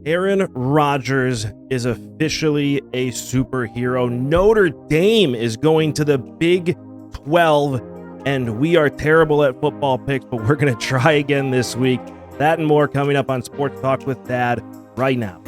Aaron Rodgers is officially a superhero. Notre Dame is going to the Big 12, and we are terrible at football picks, but we're going to try again this week. That and more coming up on Sports Talk with Dad right now.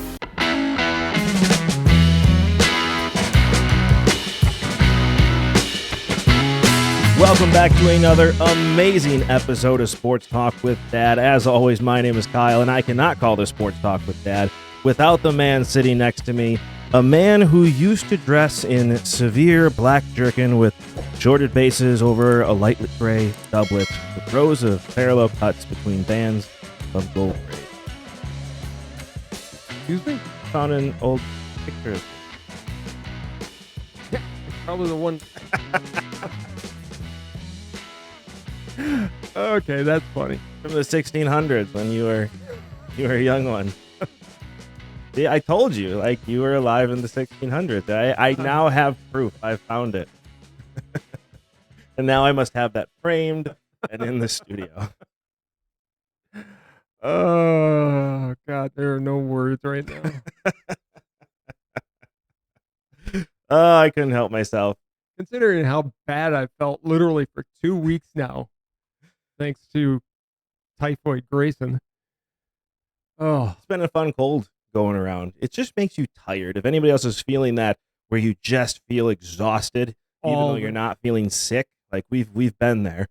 Welcome back to another amazing episode of Sports Talk with Dad. As always, my name is Kyle, and I cannot call this Sports Talk with Dad without the man sitting next to me, a man who used to dress in severe black jerkin with shorted bases over a light gray doublet with rows of parallel cuts between bands of gold braid. Excuse me? Found an old picture of Yeah, probably the one. Okay, that's funny. from the 1600s when you were a young one. See, I told you, like, you were alive in the 1600s. I now have proof. I found it. And now I must have that framed and in the studio. Oh, God, there are no words right now. Oh, I couldn't help myself. Considering how bad I felt literally for 2 weeks now, thanks to Typhoid Grayson. Oh, It's been a fun cold going around. It just makes you tired. If anybody else is feeling that, where you just feel exhausted, even though you're not feeling sick, like we've been there.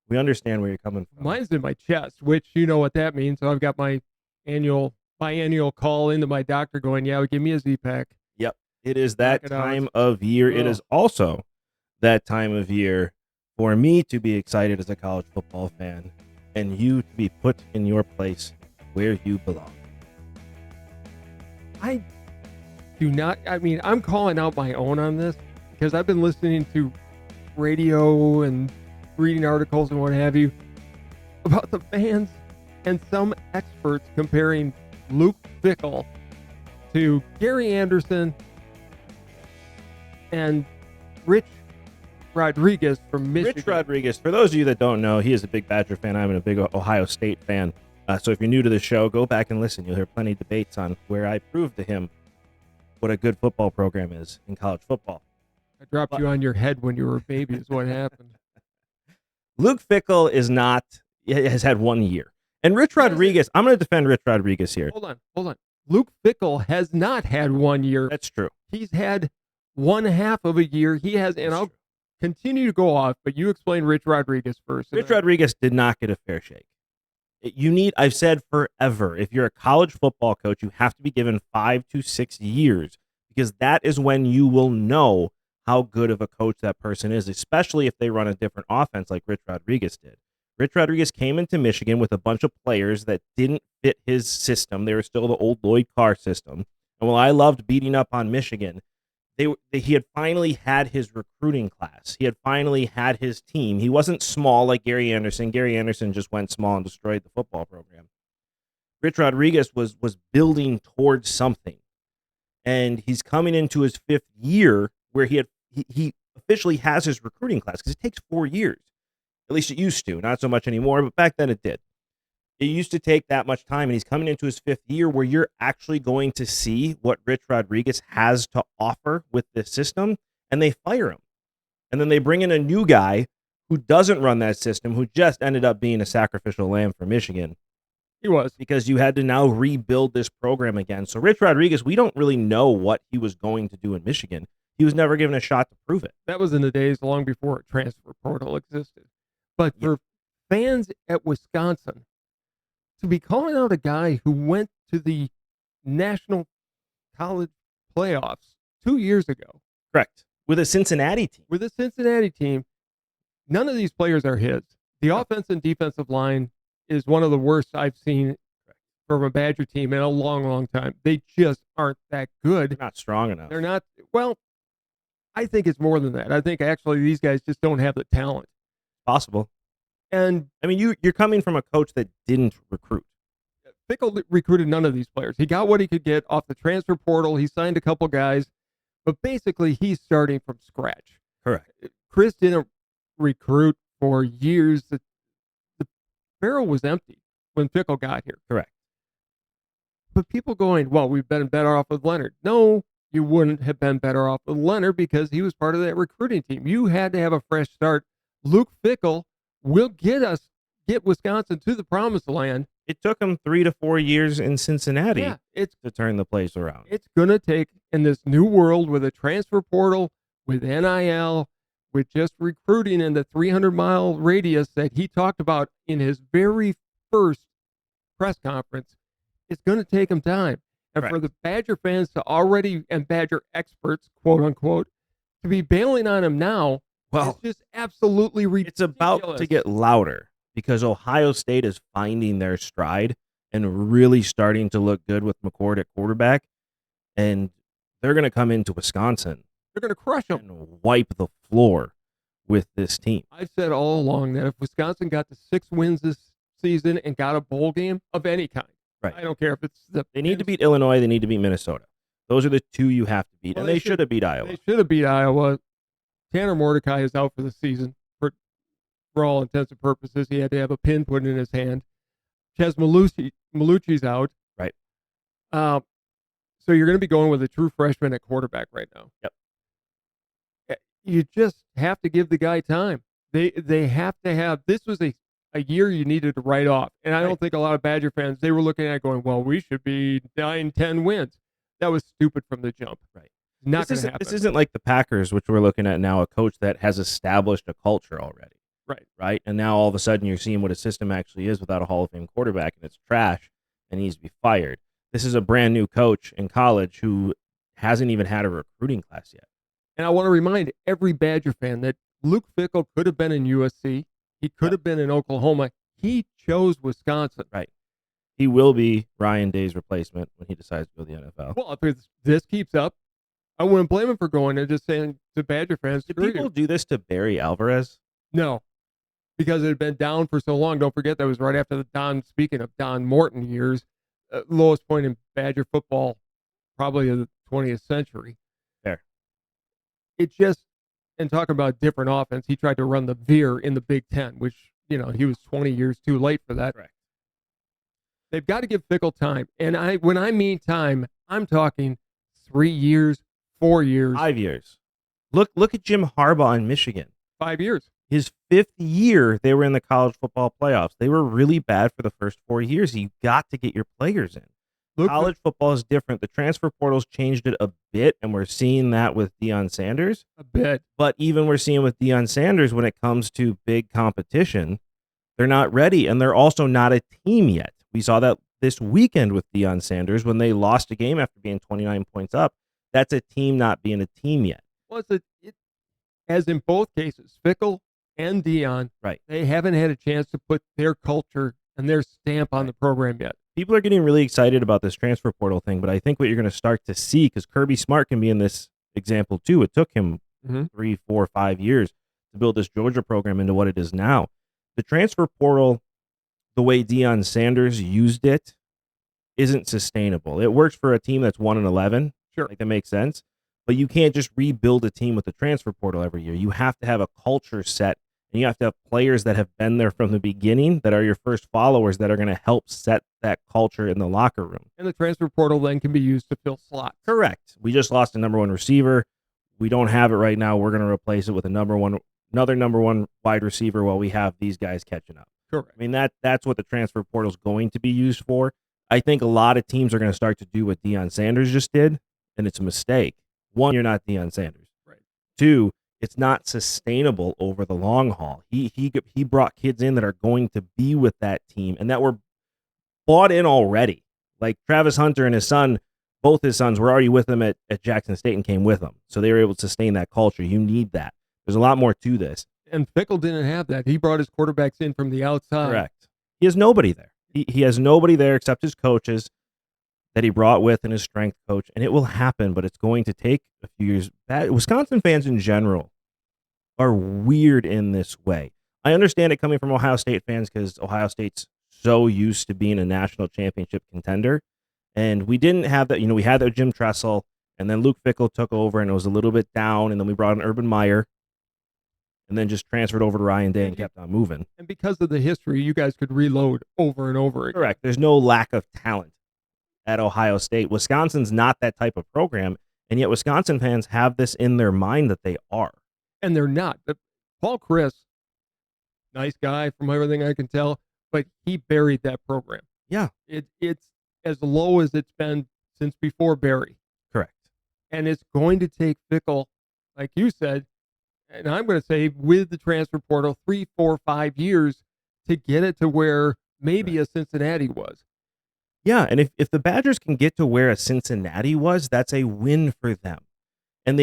We understand where you're coming from. mine's in my chest, which you know what that means. So I've got my annual call into my doctor going, yeah, give me a Z-Pack. Yep. It is that Knock it out. time of year. It Oh. is also that time of year for me to be excited as a college football fan and you to be put in your place where you belong. I do not. I mean, I'm calling out my own on this because I've been listening to radio and reading articles and what have you about the fans and some experts comparing Luke Fickell to Gary Anderson and Rich Rodriguez from Michigan. Rich Rodriguez, for those of you that don't know, he is a big Badger fan. I'm a big Ohio State fan. So if you're new to the show, go back and listen. You'll hear plenty of debates on where I proved to him what a good football program is in college football. I dropped you on your head when you were a baby is what happened. Luke Fickell has had 1 year. And Rich Rodriguez, I'm going to defend Rich Rodriguez here. Hold on. Luke Fickell has not had 1 year. That's true. He's had 1/2 of a year. He has, and I'll continue to go off, but you explain Rich Rodriguez first. Rich Rodriguez did not get a fair shake. I've said forever, if you're a college football coach, you have to be given 5 to 6 years because that is when you will know how good of a coach that person is, especially if they run a different offense like Rich Rodriguez did. Rich Rodriguez came into Michigan with a bunch of players that didn't fit his system. They were still the old Lloyd Carr system. And while I loved beating up on Michigan, he had finally had his recruiting class. He had finally had his team. He wasn't small like Gary Anderson. Gary Anderson just went small and destroyed the football program. Rich Rodriguez was building towards something. And he's coming into his 5th year where he officially has his recruiting class because it takes 4 years. At least it used to. Not so much anymore, but back then it did. It used to take that much time, and he's coming into his 5th year where you're actually going to see what Rich Rodriguez has to offer with this system, and they fire him. And then they bring in a new guy who doesn't run that system, who just ended up being a sacrificial lamb for Michigan. He was. Because you had to now rebuild this program again. So Rich Rodriguez, we don't really know what he was going to do in Michigan. He was never given a shot to prove it. That was in the days long before a transfer portal existed. But for fans at Wisconsin, to be calling out a guy who went to the National College Playoffs 2 years ago. Correct. With a Cincinnati team. None of these players are his. The offense and defensive line is one of the worst I've seen from a Badger team in a long, long time. They just aren't that good. They're not strong enough. They're not. Well, I think it's more than that. I think actually these guys just don't have the talent. Possible. And I mean, you're coming from a coach that didn't recruit. Fickell recruited none of these players. He got what he could get off the transfer portal. He signed a couple guys, but basically he's starting from scratch. Correct. Chris didn't recruit for years. The barrel was empty when Fickell got here. Correct. but people going, well, we've been better off with Leonard. No, you wouldn't have been better off with Leonard because he was part of that recruiting team. You had to have a fresh start. Luke Fickell will get Wisconsin to the promised land. It took him 3 to 4 years in Cincinnati to turn the place around. It's going to take, in this new world with a transfer portal, with NIL, with just recruiting in the 300-mile radius that he talked about in his very first press conference, it's going to take him time. And for the Badger fans to already, and Badger experts, quote unquote, to be bailing on him now, it's just absolutely ridiculous. It's about to get louder because Ohio State is finding their stride and really starting to look good with McCord at quarterback. And they're going to come into Wisconsin. They're going to crush them. And wipe the floor with this team. I've said all along that if Wisconsin got to 6 wins this season and got a bowl game of any kind, I don't care if it's they need to beat Illinois, they need to beat Minnesota. Those are the 2 you have to beat, and they should have beat Iowa. They should have beat Iowa. Tanner Mordecai is out for the season for all intents and purposes. He had to have a pin put in his hand. Ches Malucci's out. Right. So you're going to be going with a true freshman at quarterback right now. Yep. You just have to give the guy time. They have to have. This was a year you needed to write off. And I don't think a lot of Badger fans, they were looking at it going, well, we should be 9-10 wins. That was stupid from the jump. Right. Not going to happen. This isn't like the Packers, which we're looking at now, a coach that has established a culture already. Right. And now all of a sudden you're seeing what a system actually is without a Hall of Fame quarterback, and it's trash and needs to be fired. This is a brand new coach in college who hasn't even had a recruiting class yet. And I want to remind every Badger fan that Luke Fickell could have been in USC. He could have been in Oklahoma. He chose Wisconsin. Right. He will be Ryan Day's replacement when he decides to go to the NFL. Well, if this keeps up, I wouldn't blame him for going and just saying to Badger fans, did people do this to Barry Alvarez? No, because it had been down for so long. Don't forget that was right after speaking of Don Morton years, lowest point in Badger football, probably of the 20th century. Fair. It just, and talking about different offense, he tried to run the veer in the Big Ten, which, he was 20 years too late for that. Correct. They've got to give Fickell time. And when I mean time, I'm talking 3 years, 4 years. 5 years. Look at Jim Harbaugh in Michigan. 5 years. His 5th year, they were in the college football playoffs. They were really bad for the first 4 years. You got to get your players in. College football is different. The transfer portal's changed it a bit, and we're seeing that with Deion Sanders. A bit. But even we're seeing with Deion Sanders when it comes to big competition, they're not ready, and they're also not a team yet. We saw that this weekend with Deion Sanders when they lost a game after being 29 points up. That's a team not being a team yet. Well, as in both cases, Fickell and Deion, they haven't had a chance to put their culture and their stamp on the program yet. People are getting really excited about this transfer portal thing, but I think what you're going to start to see, because Kirby Smart can be in this example too. It took him 3, 4, 5 years to build this Georgia program into what it is now. The transfer portal, the way Deion Sanders used it, isn't sustainable. It works for a team that's 1-11. Sure. Like, that makes sense. But you can't just rebuild a team with the transfer portal every year. You have to have a culture set, and you have to have players that have been there from the beginning that are your first followers that are going to help set that culture in the locker room. And the transfer portal then can be used to fill slots. Correct. We just lost a number 1 receiver. We don't have it right now. We're going to replace it with another number 1 wide receiver while we have these guys catching up. Correct. I mean, that's what the transfer portal is going to be used for. I think a lot of teams are going to start to do what Deion Sanders just did, and it's a mistake. 1, you're not Deion Sanders. Right. 2, it's not sustainable over the long haul. He brought kids in that are going to be with that team and that were bought in already. Like Travis Hunter and his son, both his sons were already with him at Jackson State and came with him. So they were able to sustain that culture. You need that. There's a lot more to this. And Fickell didn't have that. He brought his quarterbacks in from the outside. Correct. He has nobody there. He has nobody there except his coaches that he brought with and his strength coach, and it will happen, but it's going to take a few years. Wisconsin fans in general are weird in this way. I understand it coming from Ohio State fans because Ohio State's so used to being a national championship contender, and we didn't have that. We had that Jim Tressel, and then Luke Fickell took over, and it was a little bit down, and then we brought in Urban Meyer, and then just transferred over to Ryan Day and kept on moving. And because of the history, you guys could reload over and over again. Correct. There's no lack of talent at Ohio State. Wisconsin's not that type of program, and yet Wisconsin fans have this in their mind that they are. And they're not. Paul Chris, nice guy from everything I can tell, but he buried that program. Yeah. It's as low as it's been since before Barry. Correct. And it's going to take Fickell, like you said, and I'm going to say with the transfer portal, 3, 4, 5 years to get it to where maybe a Cincinnati was. Yeah, and if the Badgers can get to where a Cincinnati was, that's a win for them. And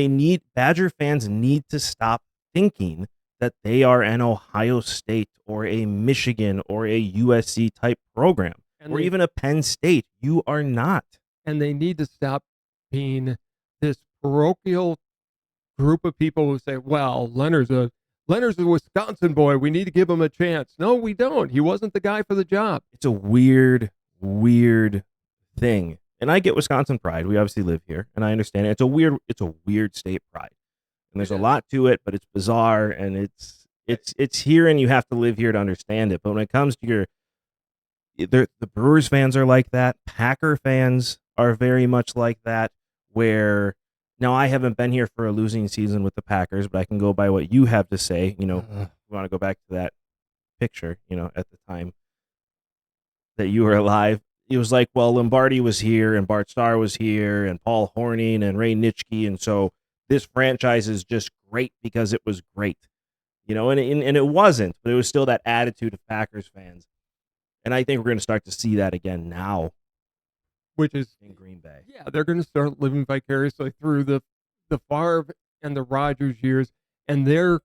Badger fans need to stop thinking that they are an Ohio State or a Michigan or a USC type program or even a Penn State. You are not. And they need to stop being this parochial group of people who say, well, Leonard's a Wisconsin boy. We need to give him a chance. No, we don't. He wasn't the guy for the job. It's a weird thing. And I get Wisconsin pride. We obviously live here, and I understand it. It's a weird state pride. And there's a lot to it, but it's bizarre, and it's here, and you have to live here to understand it. But when it comes to the Brewers fans are like that. Packer fans are very much like that, where now I haven't been here for a losing season with the Packers, but I can go by what you have to say. You know, we want to go back to that picture, at the time that you were alive. It was like, well, Lombardi was here and Bart Starr was here and Paul Horning and Ray Nitschke. And so this franchise is just great because it was great, and it wasn't, but it was still that attitude of Packers fans. And I think we're going to start to see that again now. Which is in Green Bay. Yeah, they're going to start living vicariously through the Favre and the Rodgers years, and their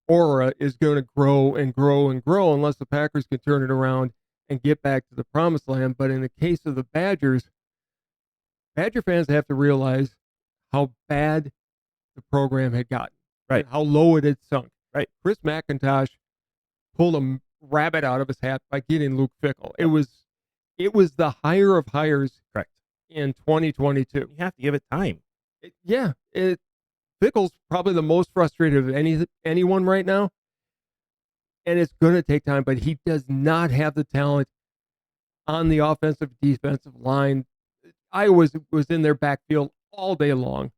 aura is going to grow and grow and grow unless the Packers can turn it around and get back to the promised land. But in the case of the Badgers, Badger fans have to realize how bad the program had gotten, right? How low it had sunk, right? Chris McIntosh pulled a rabbit out of his hat by getting Luke Fickell. It was the hire of hires, correct, in 2022. You have to give it time. Fickell's probably the most frustrated of anyone right now, and it's going to take time. But he does not have the talent on the offensive defensive line. Iowa was in their backfield all day long,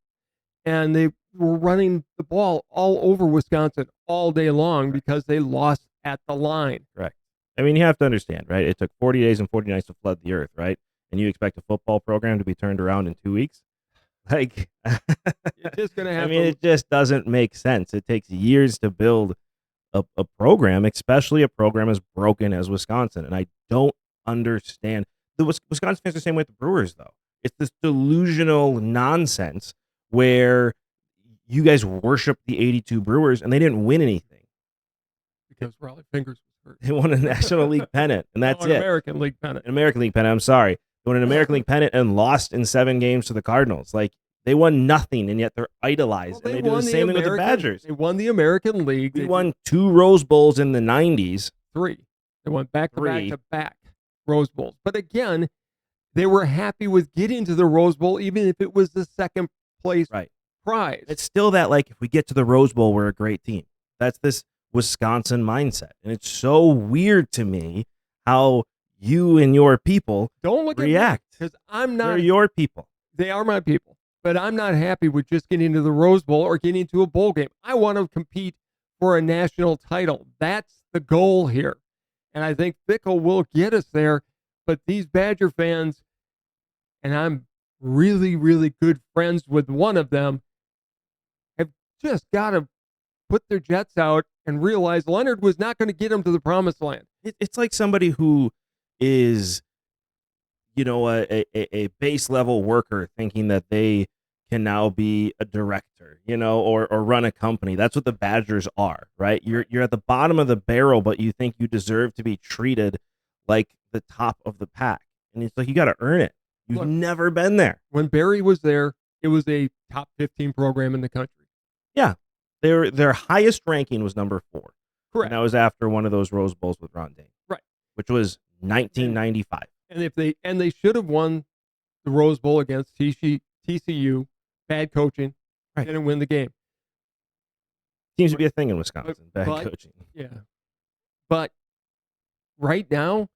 and they were running the ball all over Wisconsin all day long because they lost at the line. Correct. I mean, you have to understand, right? It took 40 days and 40 nights to flood the earth, right? And you expect a football program to be turned around in 2 weeks? Like, it's just going to happen. I mean, it just doesn't make sense. It takes years to build a program, especially a program as broken as Wisconsin. And I don't understand. The Wisconsin fans are the same way with the Brewers, though. It's this delusional nonsense where you guys worship the 82 Brewers and they didn't win anything. Because Raleigh Fingers was hurt. They won a National League pennant, and that's it. American League pennant. An American League pennant, I'm sorry. They won an American League pennant and lost in 7 games to the Cardinals. Like, they won nothing, and yet they're idolized. Well, and they do the same thing with the Badgers. They won the American League. We won 2 Rose Bowls in the 90s. 3. They went back-to-back Rose Bowls. But again, they were happy with getting to the Rose Bowl, even if it was the second place prize. It's still that, like, if we get to the Rose Bowl, we're a great team. That's this Wisconsin mindset. And it's so weird to me how you and your people react. Because I'm not. They're your people. They are my people. But I'm not happy with just getting to the Rose Bowl or getting to a bowl game. I want to compete for a national title. That's the goal here. And I think Fickell will get us there. But these Badger fans, and I'm really, really good friends with one of them, have just got to put their jets out and realize Leonard was not going to get them to the promised land. It's like somebody who is, a base level worker thinking that they can now be a director, or run a company. That's what the Badgers are, right? You're at the bottom of the barrel, but you think you deserve to be treated like the top of the pack. And it's like, you got to earn it. You've never been there. When Barry was there, it was a top 15 program in the country. Yeah. Their highest ranking was number 4. Correct. And that was after one of those Rose Bowls with Ron Dane. Right. Which was 1995. And they should have won the Rose Bowl against TCU. Bad coaching. Right. Didn't win the game. Seems to be a thing in Wisconsin. Bad coaching. Yeah. But right now,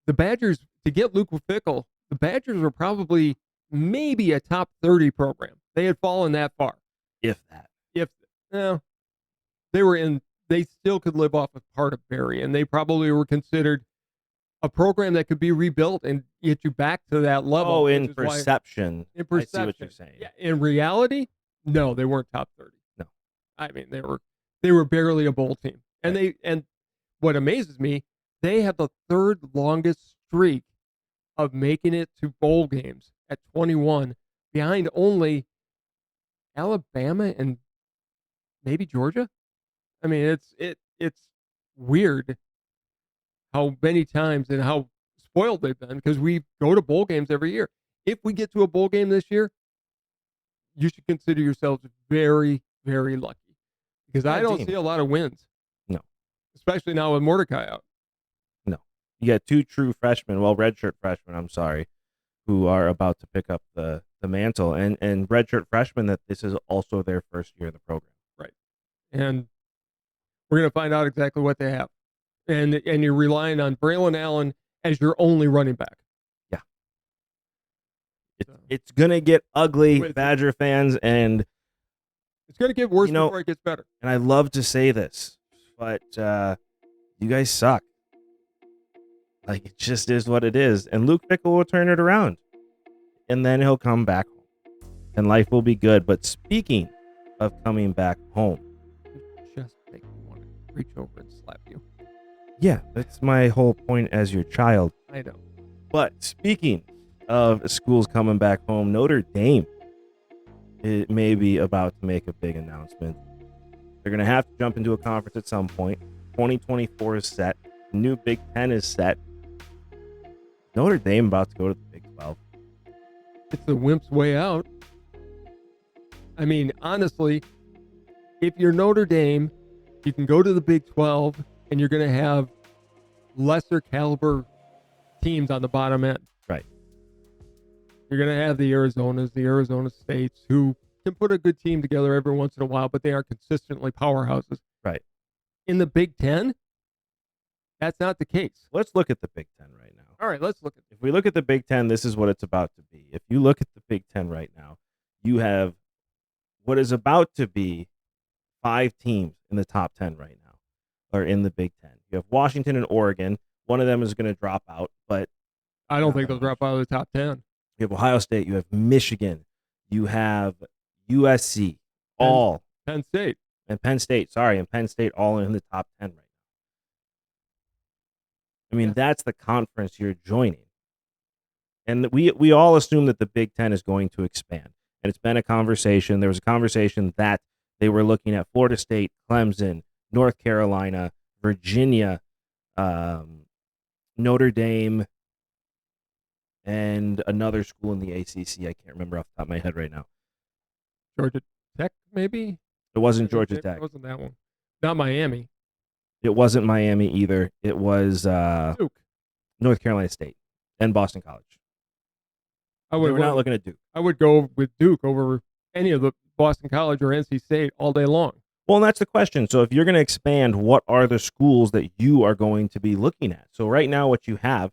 the Badgers, to get Luke Fickell, the Badgers were probably maybe a top 30 program. They had fallen that far. If that. If they were in, they still could live off of part of Barry, and they probably were considered a program that could be rebuilt and get you back to that level. Oh, in perception. In perception. I see what you're saying. Yeah, in reality, no, they weren't top 30. No. I mean, they were barely a bowl team. And right. and what amazes me, they have the third longest streak of making it to bowl games at 21, behind only Alabama and maybe Georgia. I mean, it's weird how many times and how spoiled they've been, because we go to bowl games every year. If we get to a bowl game this year, you should consider yourselves very, very lucky, because I don't see a lot of wins. No. Especially now with Mordecai out. No. You got two true freshmen, well, redshirt freshmen, I'm sorry, who are about to pick up the mantle, and redshirt freshmen that this is also their first year in the program. Right. And we're going to find out exactly what they have. And you're relying on Braylon Allen as your only running back. Yeah. It's going to get ugly, Badger fans, and it's going to get worse before it gets better. And I love to say this, but you guys suck. Like, it just is what it is. And Luke Fickell will turn it around. And then he'll come back home. And life will be good. But speaking of coming back home, just make me want to reach over and slap you. Yeah, that's my whole point as your child. I know. But speaking of schools coming back home, Notre Dame may be about to make a big announcement. They're going to have to jump into a conference at some point. 2024 is set. The new Big Ten is set. Notre Dame about to go to the Big 12. It's the wimp's way out. I mean, honestly, if you're Notre Dame, you can go to the Big 12, and you're going to have lesser caliber teams on the bottom end. Right. You're going to have the Arizonas, the Arizona States, who can put a good team together every once in a while, but they aren't consistently powerhouses. Right. In the Big Ten, that's not the case. Let's look at the Big Ten right now. All right, let's look at it. If we look at the Big Ten, this is what it's about to be. If you look at the Big Ten right now, you have what is about to be 5 teams in the top 10 right now, or in the Big Ten. You have Washington and Oregon. One of them is going to drop out, but I don't think they'll drop out of the top 10. You have Ohio State. You have Michigan. You have USC. Penn State. And Penn State. Sorry, and Penn State all in the top 10 right now. I mean, that's the conference you're joining. And we all assume that the Big Ten is going to expand. And it's been a conversation. There was a conversation that they were looking at Florida State, Clemson, North Carolina, Virginia, Notre Dame, and another school in the ACC. I can't remember off the top of my head right now. Georgia Tech, maybe? It wasn't Georgia Tech. It wasn't that one. Not Miami. It wasn't Miami either. It was Duke. North Carolina State and Boston College. We're not looking at Duke. I would go with Duke over any of the Boston College or NC State all day long. Well, and that's the question. So if you're going to expand, what are the schools that you are going to be looking at? So right now what you have,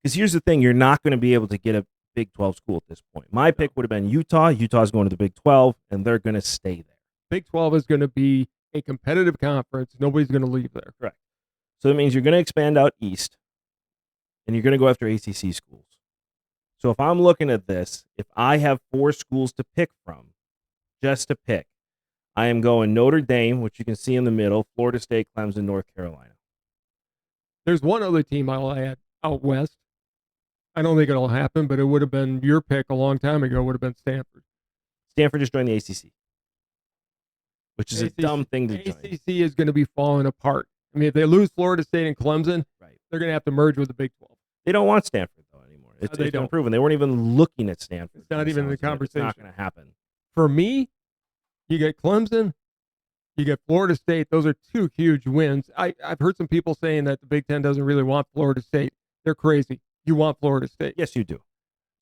because here's the thing, you're not going to be able to get a Big 12 school at this point. My pick would have been Utah. Utah's going to the Big 12, and they're going to stay there. Big 12 is going to be a competitive conference. Nobody's going to leave there. Correct. So that means you're going to expand out east, and you're going to go after ACC schools. So if I'm looking at this, if I have 4 schools to pick from, just to pick, I am going Notre Dame, which you can see in the middle, Florida State, Clemson, North Carolina. There's one other team I'll add out west. I don't think it'll happen, but it would have been your pick a long time ago. Would have been Stanford. Stanford just joined the ACC, which is a dumb thing to join. ACC is going to be falling apart. I mean, if they lose Florida State and Clemson, right, they're going to have to merge with the Big 12. They don't want Stanford, though, anymore. It's they been proven. They weren't even looking at Stanford. It's not even in the conversation. It's not going to happen. For me, you get Clemson, you get Florida State. Those are 2 huge wins. I've heard some people saying that the Big Ten doesn't really want Florida State. They're crazy. You want Florida State. Yes, you do.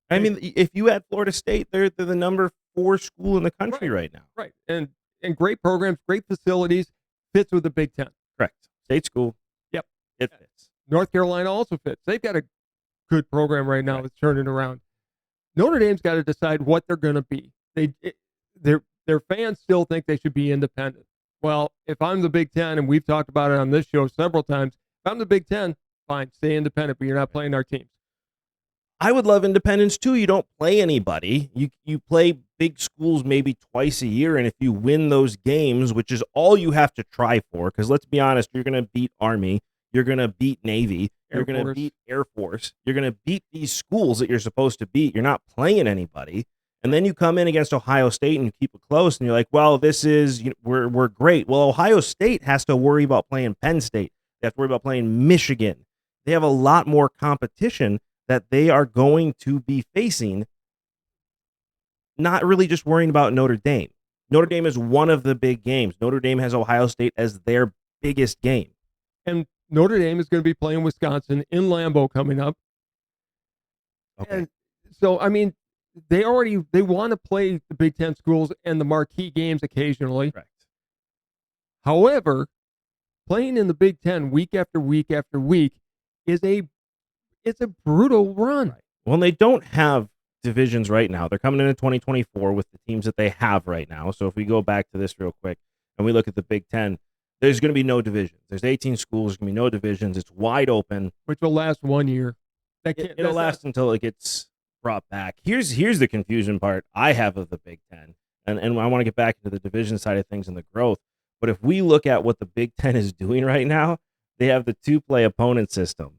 I mean, if you add Florida State, they're the number 4 school in the country right now. Right. And great programs, great facilities, fits with the Big Ten. Correct. State school. Yep. It fits. North Carolina also fits. They've got a good program right now that's turning around. Notre Dame's got to decide what they're going to be. Their fans still think they should be independent. Well, if I'm the Big Ten, and we've talked about it on this show several times, if I'm the Big Ten, fine, stay independent, but you're not playing our teams. I would love independence too. You don't play anybody. You play big schools maybe twice a year, and if you win those games, which is all you have to try for, because let's be honest, you're going to beat Army, you're going to beat Navy, you're going to beat Air Force, you're going to beat these schools that you're supposed to beat. You're not playing anybody, and then you come in against Ohio State and you keep it close, and you're like, well, this is we're great. Well, Ohio State has to worry about playing Penn State. They have to worry about playing Michigan. They have a lot more competition that they are going to be facing, not really just worrying about Notre Dame. Notre Dame is one of the big games. Notre Dame has Ohio State as their biggest game. And Notre Dame is going to be playing Wisconsin in Lambeau coming up. Okay. And so, I mean, they want to play the Big Ten schools and the marquee games occasionally. Correct. However, playing in the Big Ten week after week after week it's a brutal run. Right. Well, they don't have divisions right now. They're coming into 2024 with the teams that they have right now. So if we go back to this real quick and we look at the Big Ten, there's going to be no divisions. There's 18 schools. There's going to be no divisions. It's wide open. Which will last 1 year. It'll last until it gets brought back. Here's the confusion part I have of the Big Ten. And I want to get back into the division side of things and the growth. But if we look at what the Big Ten is doing right now, they have the two-play opponent system.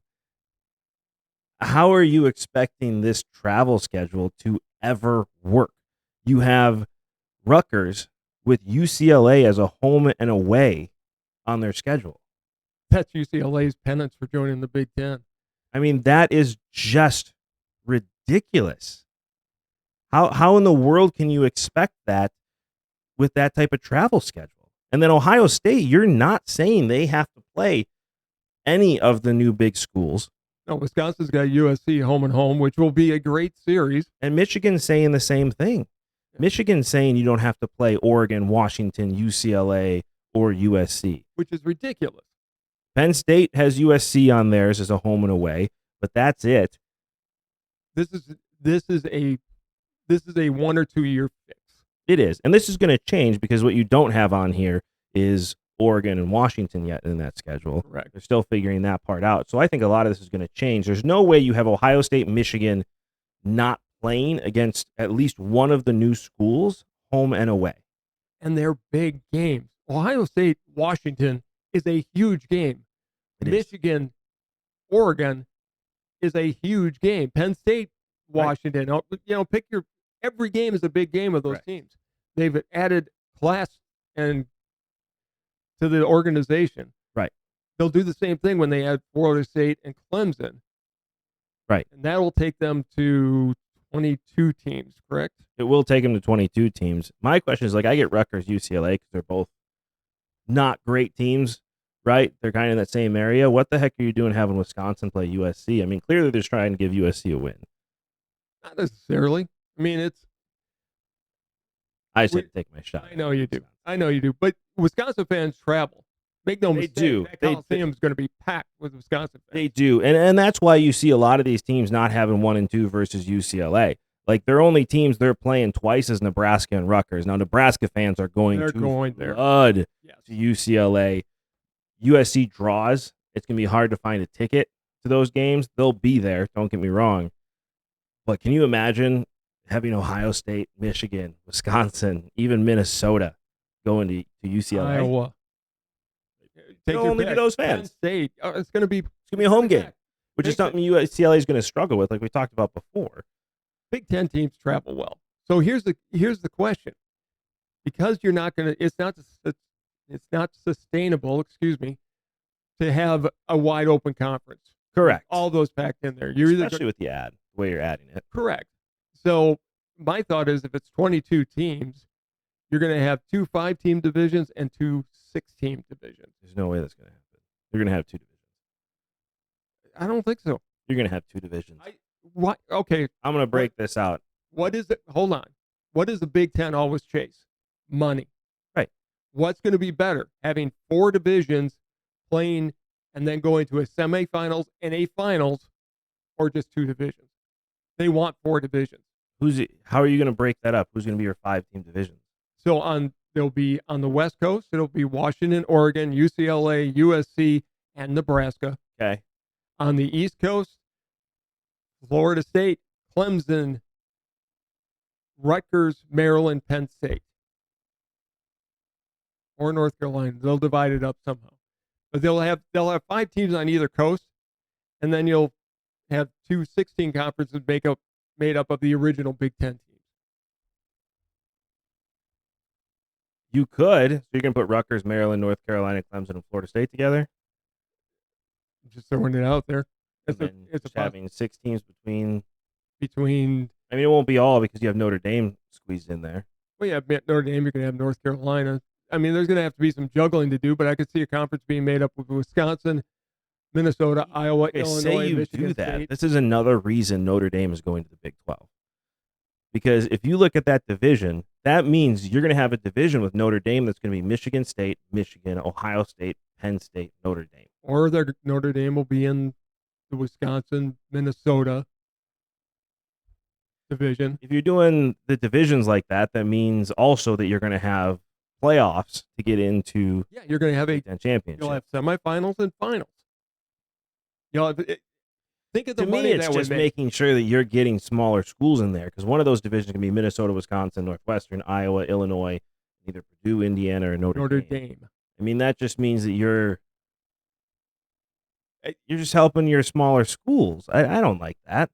How are you expecting this travel schedule to ever work? You have Rutgers with UCLA as a home and away on their schedule. That's UCLA's penance for joining the Big Ten. I mean, that is just ridiculous. How in the world can you expect that with that type of travel schedule? And then Ohio State, you're not saying they have to play any of the new big schools. No, Wisconsin's got USC home and home, which will be a great series. And Michigan's saying the same thing. Michigan's saying you don't have to play Oregon, Washington, UCLA, or USC. Which is ridiculous. Penn State has USC on theirs as a home and away, but that's it. This is a 1 or 2 year fix. It is. And this is going to change because what you don't have on here is Oregon and Washington yet in that schedule. Correct. They're still figuring that part out. So I think a lot of this is going to change. There's no way you have Ohio State, Michigan not playing against at least one of the new schools home and away. And they're big games. Ohio State, Washington is a huge game. Michigan, Oregon is a huge game. Penn State, Washington, pick every game is a big game of those teams. They've added class and to the organization. Right. They'll do the same thing when they add Florida State and Clemson. Right. And that will take them to 22 teams, correct? It will take them to 22 teams. My question is, I get Rutgers, UCLA, because they're both not great teams, right? They're kind of in that same area. What the heck are you doing having Wisconsin play USC? I mean, clearly they're just trying to give USC a win. Not necessarily. I mean, I just had to take my shot. I know you do. But Wisconsin fans travel. Make no mistake. They do. That Coliseum is going to be packed with Wisconsin fans. They do. And that's why you see a lot of these teams not having 1 and 2 versus UCLA. Their only teams they're playing twice is Nebraska and Rutgers. Now, Nebraska fans are going to flood to UCLA. USC draws. It's going to be hard to find a ticket to those games. They'll be there. Don't get me wrong. But can you imagine having Ohio State, Michigan, Wisconsin, even Minnesota going to UCLA? Iowa. Only to those fans. Penn State. It's going to be a home game, which is something UCLA is going to struggle with, like we talked about before. Big Ten teams travel well. So here's the question: because you're not going to, it's not sustainable. To have a wide open conference. Correct. All those packed in there. Especially with the way you're adding it. Correct. So my thought is, if it's 22 teams, you're going to have 2 5-team divisions and 2 6-team divisions. There's no way that's going to happen. You're going to have 2 divisions. I don't think so. You're going to have 2 divisions. What? Okay. I'm going to break this out. What is it? Hold on. What does the Big Ten always chase? Money. Right. What's going to be better? Having 4 divisions playing and then going to a semifinals and a finals, or just 2 divisions. They want 4 divisions. How are you going to break that up? Who's going to be your 5-team divisions? So they'll be on the West Coast. It'll be Washington, Oregon, UCLA, USC, and Nebraska. Okay. On the East Coast, Florida State, Clemson, Rutgers, Maryland, Penn State, or North Carolina. They'll divide it up somehow, but they'll have 5 teams on either coast, and then you'll have 2 16 conferences made up of the original Big Ten teams. You could. So you're going to put Rutgers, Maryland, North Carolina, Clemson, and Florida State together? I'm just throwing it out there. It's having 6 teams between. I mean, it won't be all because you have Notre Dame squeezed in there. Well, you have Notre Dame. You're going to have North Carolina. I mean, there's going to have to be some juggling to do, but I could see a conference being made up of Wisconsin, Minnesota, Iowa, Illinois, say you Michigan do that. State. This is another reason Notre Dame is going to the Big 12. Because if you look at that division, that means you're going to have a division with Notre Dame that's going to be Michigan State, Michigan, Ohio State, Penn State, Notre Dame. Or Notre Dame will be in the Wisconsin, Minnesota division. If you're doing the divisions like that, that means also that you're going to have playoffs to get into. Yeah, you're going to have Big Ten championship. You'll have semifinals and finals. You'll have, think of the to money me, it's that just would making sure that you're getting smaller schools in there because one of those divisions can be Minnesota, Wisconsin, Northwestern, Iowa, Illinois, either Purdue, Indiana, or Notre Dame. I mean, that just means that you're just helping your smaller schools. I don't like that.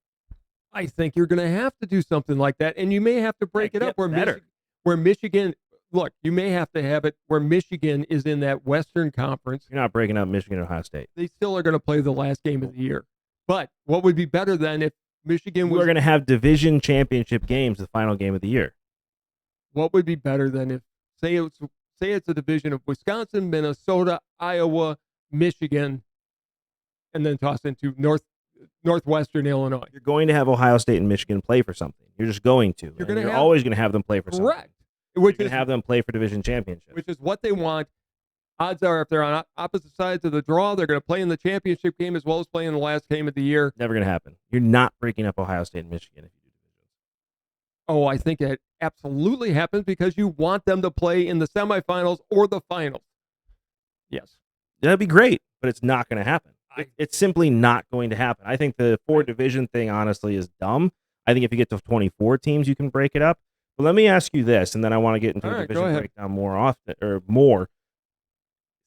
I think you're going to have to do something like that, and you may have to break it up where Michigan. Look, you may have to have it where Michigan is in that Western Conference. You're not breaking up Michigan and Ohio State. They still are going to play the last game of the year. But what would be better than if Michigan was... We're going to have division championship games the final game of the year. What would be better than if, say it's a division of Wisconsin, Minnesota, Iowa, Michigan, and then toss into Northwestern Illinois. You're going to have Ohio State and Michigan play for something. You're just going to. You're always going to have them play for something. Correct. You're going to have them play for division championship. Which is what they want. Odds are, if they're on opposite sides of the draw, they're going to play in the championship game as well as play in the last game of the year. Never going to happen. You're not breaking up Ohio State and Michigan if you do divisions. Oh, I think it absolutely happens because you want them to play in the semifinals or the finals. Yes. That'd be great, but it's not going to happen. It's simply not going to happen. I think the 4-division thing, honestly, is dumb. I think if you get to 24 teams, you can break it up. But let me ask you this, and then I want to get into the division breakdown more.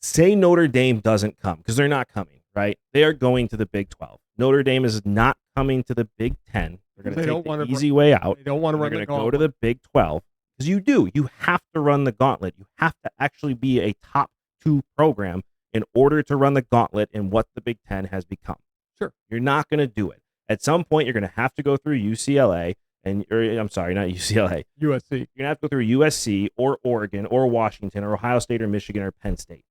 Say Notre Dame doesn't come, because they're not coming, right? They are going to the Big 12. Notre Dame is not coming to the Big 10. They're going to take the easy way out. They don't want to run the gauntlet. They're going to go to the Big 12. Because you do. You have to run the gauntlet. You have to actually be a top 2 program in order to run the gauntlet in what the Big 10 has become. Sure. You're not going to do it. At some point, you're going to have to go through UCLA. I'm sorry, not UCLA. USC. You're going to have to go through USC or Oregon or Washington or Ohio State or Michigan or Penn State.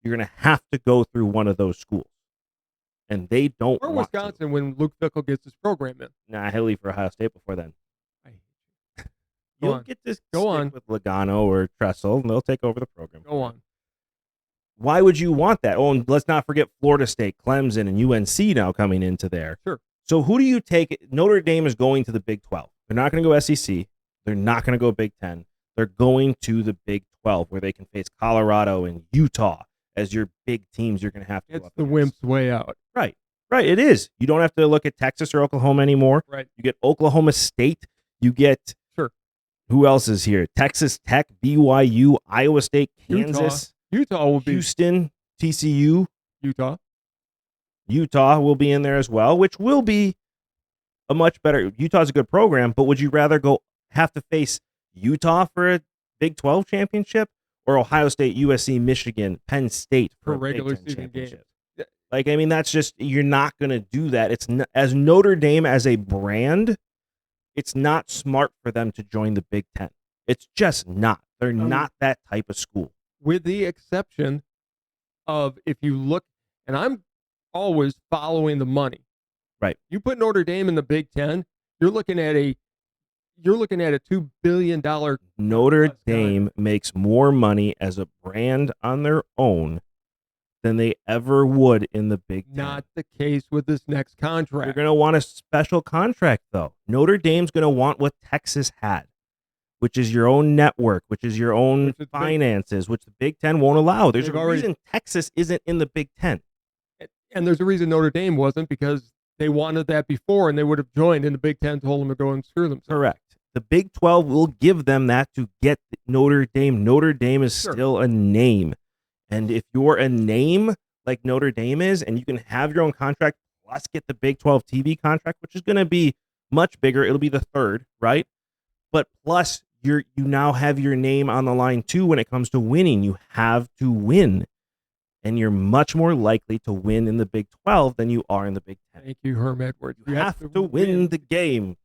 You're going to have to go through one of those schools. And they don't or want Wisconsin to. When Luke Fickell gets his program in. Nah, he'll leave for Ohio State before then. You'll get to stick with Logano or Tressel, and they'll take over the program. Go on. Why would you want that? Oh, and let's not forget Florida State, Clemson, and UNC now coming into there. Sure. So who do you take? Notre Dame is going to the Big 12. They're not going to go SEC. They're not going to go Big 10. They're going to the Big 12 where they can face Colorado and Utah as your big teams you're going to have to go up against. It's the wimp's way out. Right. It is. You don't have to look at Texas or Oklahoma anymore. Right. You get Oklahoma State. You get who else is here? Texas Tech, BYU, Iowa State, Kansas. Utah will be. Houston, TCU. Utah will be in there as well, which will be a much better. Utah's a good program, but would you rather have to face Utah for a Big 12 championship or Ohio State, USC, Michigan, Penn State for a regular Big 10 season championship? game? That's just, you're not going to do that. It's not, as Notre Dame as a brand, it's not smart for them to join the Big 10. It's just not. They're not that type of school. With the exception of, if you look, and I'm always following the money. Right. You put Notre Dame in the Big 10, you're looking at a $2 billion. Notre Dame makes more money as a brand on their own than they ever would in the Big Ten. Not the case with this next You're contract. going to want a special contract, though. Notre Dame's going to want what Texas had, which is your own network, which is your own finances, which the Big Ten won't allow. There's a reason Texas isn't in the Big Ten. And there's a reason Notre Dame wasn't, because they wanted that before, and they would have joined, and the Big Ten told them to go and screw themselves. Correct. The Big 12 will give them that to get Notre Dame. Notre Dame is still a name. And if you're a name like Notre Dame is, and you can have your own contract plus get the Big 12 TV contract, which is going to be much bigger. It'll be the third, right? But plus, you now have your name on the line, too, when it comes to winning. You have to win. And you're much more likely to win in the Big 12 than you are in the Big 10. Thank you, Herm Edwards. You have to win the game.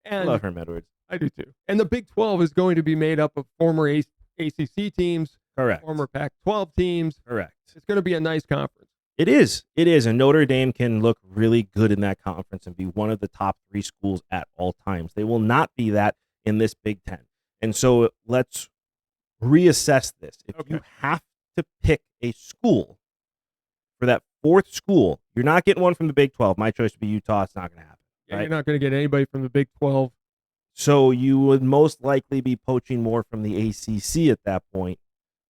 And I love Herm Edwards. I do too. And the Big 12 is going to be made up of former ACC teams, correct, former Pac-12 teams. Correct. It's going to be a nice conference. It is. It is. And Notre Dame can look really good in that conference and be one of the top 3 schools at all times. They will not be that in this Big 10. And so let's reassess this. If you have to pick a school for that 4th school, you're not getting one from the Big 12. My choice would be Utah. It's not going to happen. Yeah, right? You're not going to get anybody from the Big 12. So you would most likely be poaching more from the ACC at that point.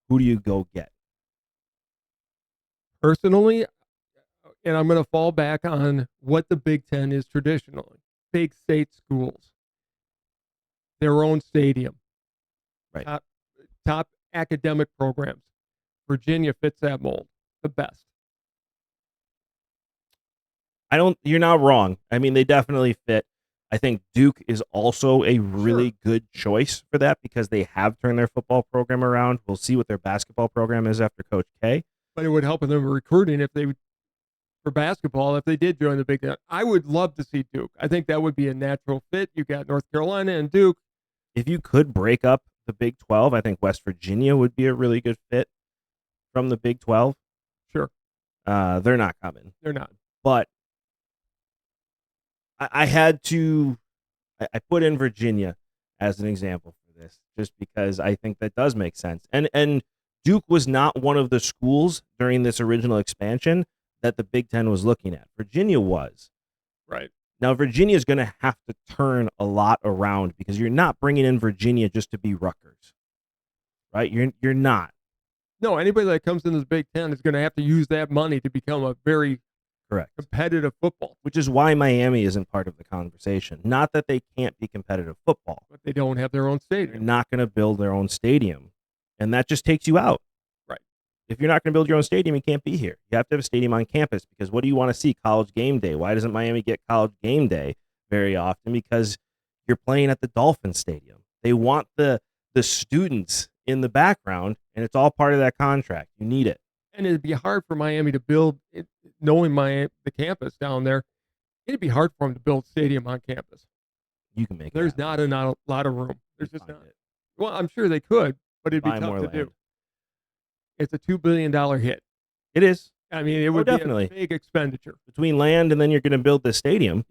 Who do you go get? Personally, and I'm going to fall back on what the Big 10 is traditionally. Big state schools. Their own stadium. Right. Top academic programs. Virginia fits that mold the best. You're not wrong. I mean, they definitely fit. I think Duke is also a really good choice for that because they have turned their football program around. We'll see what their basketball program is after Coach K. But it would help them recruiting for basketball if they did join the Big Ten. I would love to see Duke. I think that would be a natural fit. You got North Carolina and Duke. If you could break up the Big 12, I think West Virginia would be a really good fit from the Big 12. Sure. They're not coming. They're not. But I had to, I put in Virginia as an example for this, just because I think that does make sense. And Duke was not one of the schools during this original expansion that the Big Ten was looking at. Virginia was. Right. Now, Virginia is going to have to turn a lot around because you're not bringing in Virginia just to be Rutgers. Right? You're not. No, anybody that comes into the Big Ten is going to have to use that money to become a very competitive football. Which is why Miami isn't part of the conversation. Not that they can't be competitive football. But they don't have their own stadium. They're not going to build their own stadium. And that just takes you out. Right. If you're not going to build your own stadium, you can't be here. You have to have a stadium on campus because what do you want to see? College game day. Why doesn't Miami get college game day very often? Because you're playing at the Dolphin Stadium. They want the students in the background, and it's all part of that contract. You need it. And it'd be hard for Miami to build, knowing the campus down there, it'd be hard for them to build a stadium on campus. You can make There's it not a lot of room. There's just not. Well, I'm sure they could, but it'd be Buy tough more to land. do. It's a $2 billion hit. It is. I mean, it would definitely be a big expenditure. Between land and then you're going to build the stadium.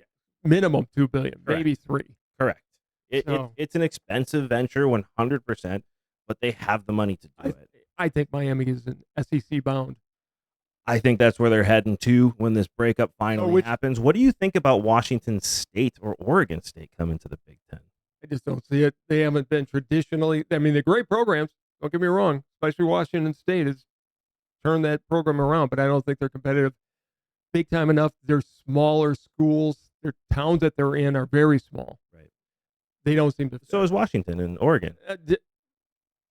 Minimum $2 billion, maybe $3 billion. Correct. It's an expensive venture, 100%, but they have the money to do it. I think Miami is an SEC bound. I think that's where they're heading to when this breakup finally happens. What do you think about Washington State or Oregon State coming to the Big Ten? I just don't see it. They haven't been traditionally. I mean, they're great programs. Don't get me wrong. Especially Washington State has turned that program around, but I don't think they're competitive big time enough. They're smaller schools. Their towns that they're in are very small. Right. They don't seem to. So is Washington and Oregon.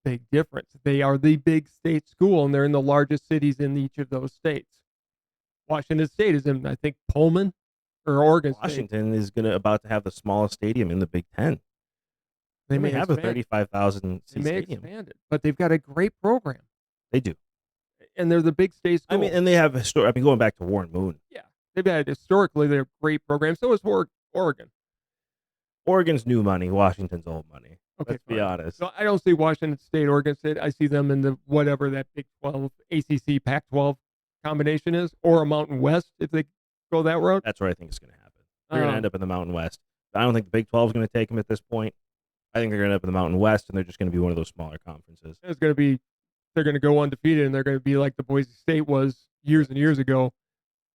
Big difference. They are the big state school, and they're in the largest cities in each of those states. Washington State is in, I think, Pullman or Oregon State. Washington is about to have the smallest stadium in the Big Ten. They may have a 35,000 seat stadium. They may expand it, but they've got a great program. They do. And they're the big state school. I mean, and they have going back to Warren Moon. Yeah. They've had historically they're great programs. So is Oregon. Oregon's new money, Washington's old money. Okay, let's be honest. So I don't see Washington State, Oregon State. I see them in the whatever that Big 12, ACC, Pac-12 combination is, or a Mountain West if they go that route. That's where I think it's going to happen. They're going to end up in the Mountain West. I don't think the Big 12 is going to take them at this point. I think they're going to end up in the Mountain West, and they're just going to be one of those smaller conferences. They're going to go undefeated, and they're going to be like the Boise State was years and years ago,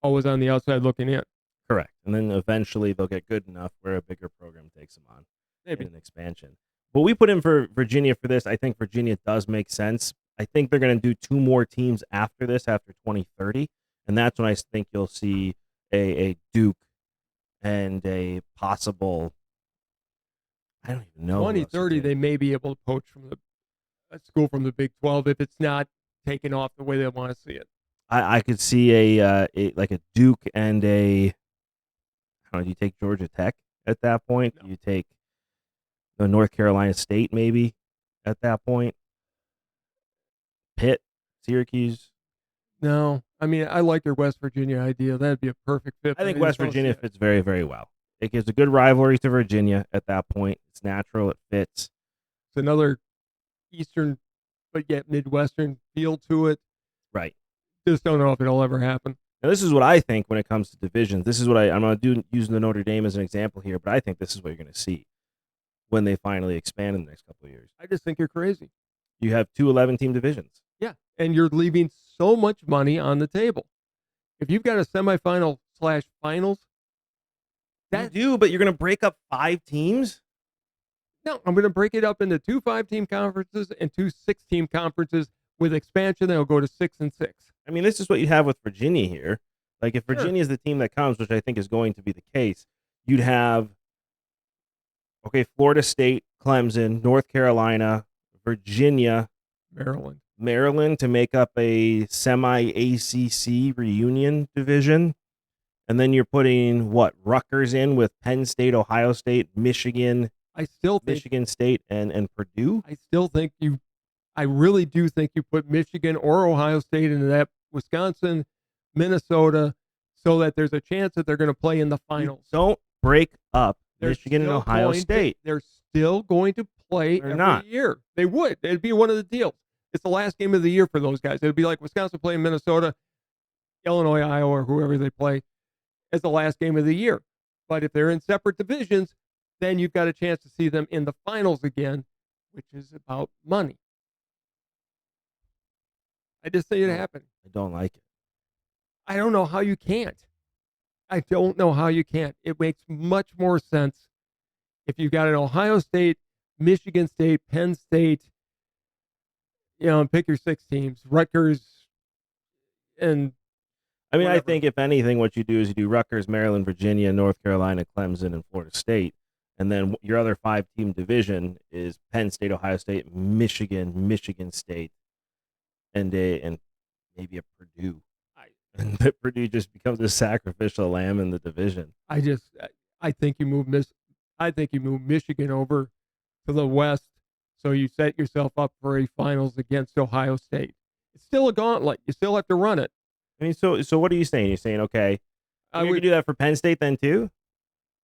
always on the outside looking in. Correct. And then eventually they'll get good enough where a bigger program takes them on Maybe. in an expansion. But we put in for Virginia for this. I think Virginia does make sense. I think they're going to do 2 more teams after this, after 2030. And that's when I think you'll see a Duke and a possible, I don't even know. 2030, they may be able to poach from a school from the Big 12 if it's not taken off the way they want to see it. I could see a Duke and a, I don't know, do you take Georgia Tech at that point? No. You take the North Carolina State maybe at that point? Pitt, Syracuse? No. I mean, I like your West Virginia idea. That'd be a perfect fit. I think West Virginia fits very, very well. It gives a good rivalry to Virginia at that point. It's natural. It fits. It's another Eastern, but yet Midwestern feel to it. Right. Just don't know if it'll ever happen. Now, this is what I think when it comes to divisions. This is what I'm going to do, using the Notre Dame as an example here, but I think this is what you're going to see when they finally expand in the next couple of years. I just think you're crazy. You have 2 11-team divisions. Yeah, and you're leaving so much money on the table. If you've got a semifinal/finals, You do, but you're going to break up 5 teams? No, I'm going to break it up into 2 5-team conferences and 2 6-team conferences with expansion. They'll go to 6 and 6. I mean, this is what you have with Virginia here. Like, if Virginia is the team that comes, which I think is going to be the case, you'd have, Florida State, Clemson, North Carolina, Virginia, Maryland to make up a semi-ACC reunion division. And then you're putting, Rutgers in with Penn State, Ohio State, Michigan, Michigan State, and Purdue? I really do think you put Michigan or Ohio State into that, Wisconsin, Minnesota, so that there's a chance that they're going to play in the finals. You don't break up Michigan and Ohio State. They're still going to play every year. They would. It'd be one of the deals. It's the last game of the year for those guys. It'd be like Wisconsin playing Minnesota, Illinois, Iowa, or whoever they play as the last game of the year. But if they're in separate divisions, then you've got a chance to see them in the finals again, which is about money. I just see it happen. I don't like it. I don't know how you can't. I don't know how you can't. It makes much more sense if you've got an Ohio State, Michigan State, Penn State, pick your 6 teams, Rutgers, and whatever. I think if anything, what you do is you do Rutgers, Maryland, Virginia, North Carolina, Clemson, and Florida State. And then your other 5-team division is Penn State, Ohio State, Michigan State, and maybe a Purdue. And Purdue just becomes a sacrificial lamb in the division. I think you move Michigan over to the West, so you set yourself up for a finals against Ohio State. It's still a gauntlet. You still have to run it. I mean, so what are you saying? You're saying, okay, you're going to do that for Penn State then too?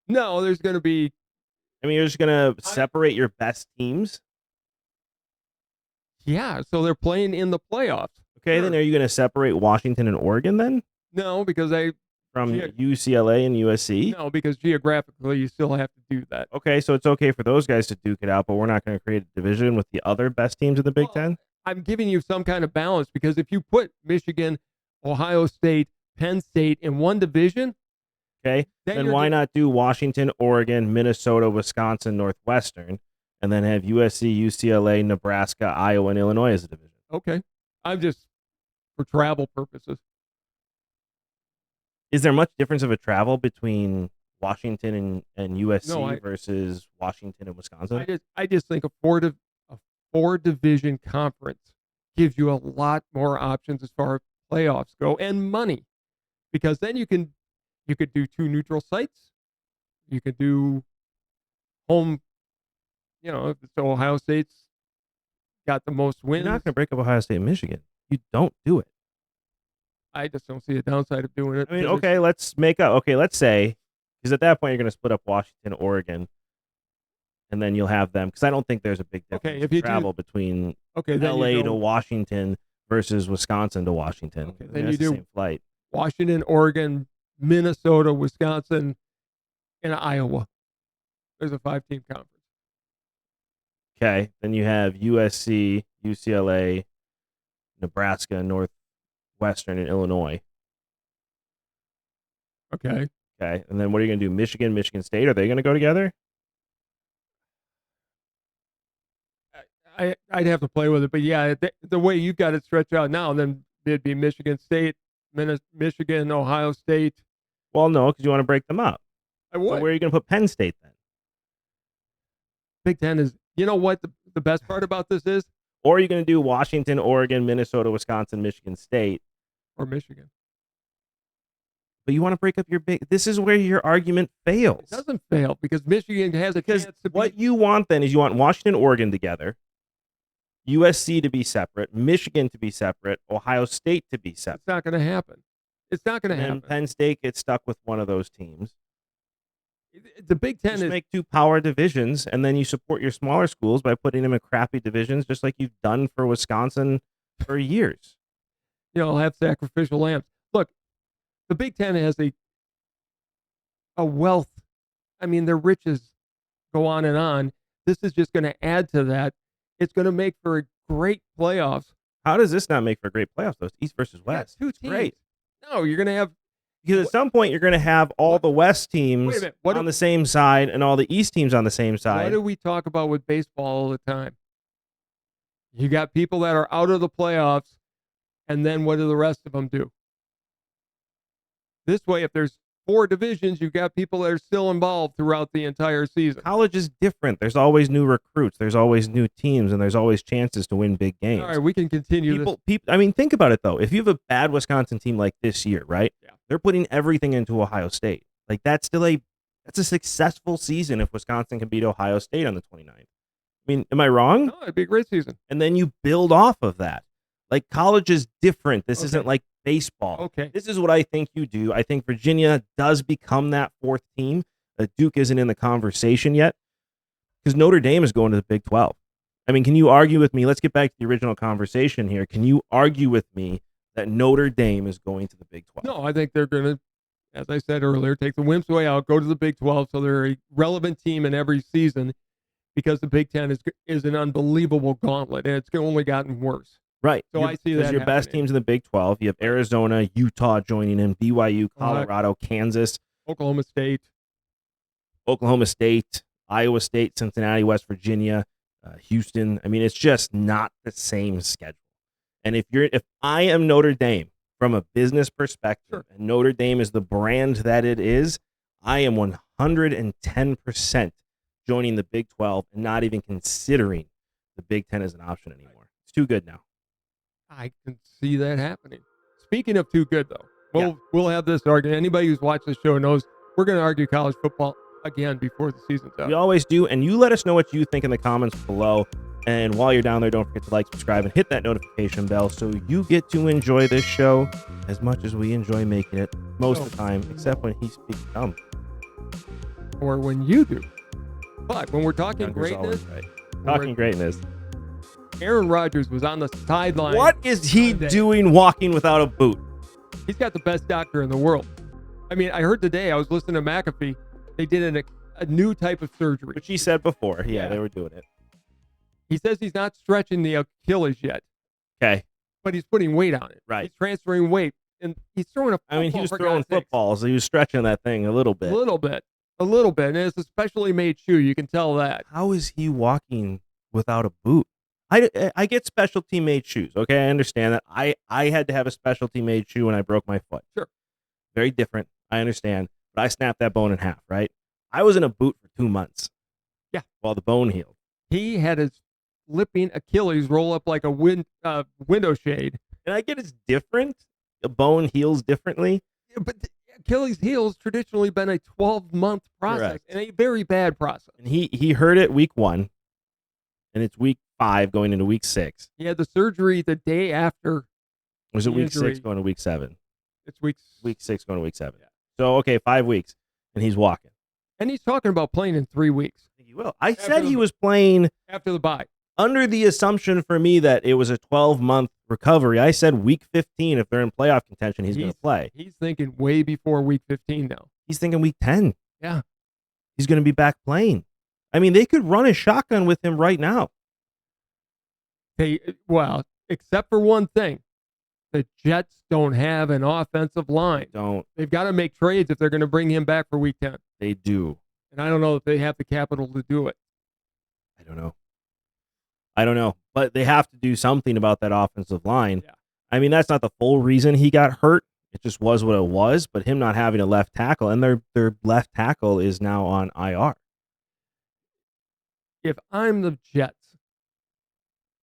No, there's going to be. I mean, you're just going to separate your best teams? Yeah, so they're playing in the playoffs. Okay, then are you going to separate Washington and Oregon then? No, because from UCLA and USC? No, because geographically you still have to do that. Okay, so it's okay for those guys to duke it out, but we're not going to create a division with the other best teams in the Big Ten? I'm giving you some kind of balance, because if you put Michigan, Ohio State, Penn State in one division, okay, then why not do Washington, Oregon, Minnesota, Wisconsin, Northwestern, and then have USC, UCLA, Nebraska, Iowa, and Illinois as a division? Okay. I'm just for travel purposes. Is there much difference of a travel between Washington and USC versus Washington and Wisconsin? I just think a four division conference gives you a lot more options as far as playoffs go, and money, because then you could do 2 neutral sites. You could do home. If it's Ohio State's got the most wins. You're not going to break up Ohio State and Michigan. You don't do it. I just don't see a downside of doing it. I mean, okay, let's make up. Okay, let's say, because at that point you're going to split up Washington, Oregon, and then you'll have them. Because I don't think there's a big difference in travel between LA to Washington versus Wisconsin to Washington. Okay, then you do the same flight. Washington, Oregon, Minnesota, Wisconsin, and Iowa. There's a 5-team conference. Okay, then you have USC, UCLA, Nebraska, Western, and Illinois. Okay. Okay. And then what are you going to do? Michigan, Michigan State? Are they going to go together? I'd have to play with it, but yeah, the way you got it stretched out now, then it'd be Michigan State, Michigan, Ohio State. Well, no, because you want to break them up. I would. So where are you going to put Penn State then? Big Ten is, you know what the best part about this is? Or are you going to do Washington, Oregon, Minnesota, Wisconsin, Michigan State? Or Michigan. But you want to break up your big. This is where your argument fails. It doesn't fail because Michigan has a chance to what you want then is you want Washington, Oregon together, USC to be separate, Michigan to be separate, Ohio State to be separate. It's not going to happen. It's not going to happen. And Penn State gets stuck with one of those teams. The Big Ten just is make two power divisions, and then you support your smaller schools by putting them in crappy divisions, just like you've done for Wisconsin for years. I'll have sacrificial lambs. Look, the Big Ten has a wealth. I mean, their riches go on and on. This is just going to add to that. It's going to make for a great playoffs. How does this not make for great playoffs, though? It's East versus West. Two teams. Great. No, you're going to have... Because at some point, you're going to have all the West teams on the same side and all the East teams on the same side. What do we talk about with baseball all the time? You got people that are out of the playoffs, and then what do the rest of them do? This way, if there's 4 divisions, you've got people that are still involved throughout the entire season. College is different. There's always new recruits. There's always new teams, and there's always chances to win big games. All right, we can continue this. I mean, think about it, though. If you have a bad Wisconsin team like this year, right? Yeah. They're putting everything into Ohio State. Like, that's a successful season if Wisconsin can beat Ohio State on the 29th. I mean, am I wrong? No, it'd be a great season. And then you build off of that. Like, college is different. This isn't like baseball. Okay. This is what I think you do. I think Virginia does become that 4th team. Duke isn't in the conversation yet because Notre Dame is going to the Big 12. I mean, can you argue with me? Let's get back to the original conversation here. Can you argue with me that Notre Dame is going to the Big 12? No, I think they're going to, as I said earlier, take the wimps way out, go to the Big 12, so they're a relevant team in every season because the Big 10 is an unbelievable gauntlet, and it's only gotten worse. Right. So I see that your best teams in the Big 12. You have Arizona, Utah joining in, BYU, Colorado, Kansas, Oklahoma State, Iowa State, Cincinnati, West Virginia, Houston. I mean, it's just not the same schedule. And if I am Notre Dame from a business perspective, and Notre Dame is the brand that it is, I am 110% joining the Big 12 and not even considering the Big 10 as an option anymore. It's too good now. I can see that happening. Speaking of too good, though, we'll have this argument. Anybody who's watched this show knows we're going to argue college football again before the season's out. We always do, and you let us know what you think in the comments below. And while you're down there, don't forget to like, subscribe, and hit that notification bell so you get to enjoy this show as much as we enjoy making it most of the time, except when he speaks dumb. Or when you do. But when we're talking greatness, greatness, Aaron Rodgers was on the sideline. What is he doing walking without a boot? He's got the best doctor in the world. I mean, I heard today, I was listening to McAfee, they did a new type of surgery. Which he said before. Yeah, they were doing it. He says he's not stretching the Achilles yet. Okay. But he's putting weight on it. Right. He's transferring weight. And he's throwing a football. I mean, he was throwing footballs. He was stretching that thing a little bit. A little bit. And it's a specially made shoe. You can tell that. How is he walking without a boot? I get specialty made shoes. Okay, I understand that. I had to have a specialty made shoe when I broke my foot. Sure. Very different. I understand. But I snapped that bone in half, right? I was in a boot for 2 months. Yeah. While the bone healed. He had his flipping Achilles roll up like a window shade. And I get it's different. The bone heals differently. Yeah, but the Achilles heel has traditionally been a 12-month process. Correct. And a very bad process. And he heard it week 1. And it's week 5 going into week 6. He had the surgery the day after. Was it week 6 going to week 7? It's week 6 going to week 7. Yeah. So, okay, 5 weeks. And he's walking. And he's talking about playing in 3 weeks. I think he will. I said he was playing after the bye. Under the assumption for me that it was a 12-month recovery. I said week 15, if they're in playoff contention, he's going to play. He's thinking way before week 15 now. He's thinking week 10. Yeah. He's going to be back playing. I mean, they could run a shotgun with him right now. Well, except for one thing. the Jets don't have an offensive line. They've got to make trades if they're going to bring him back for Week 10. They do. And I don't know if they have the capital to do it. I don't know. But they have to do something about that offensive line. Yeah. I mean, that's not the full reason he got hurt. It just was what it was. But him not having a left tackle, and their left tackle is now on IR. If I'm the Jets,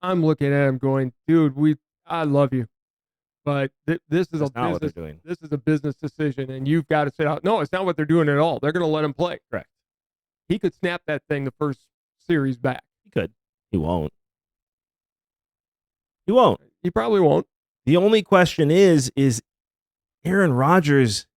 I'm looking at him going, dude, I love you, but this is That's not what they're doing. This is a business decision, and you've got to sit out. No, it's not what they're doing at all. They're going to let him play. Correct. He could snap that thing the first series back. He could. He won't. He probably won't. The only question is Aaron Rodgers,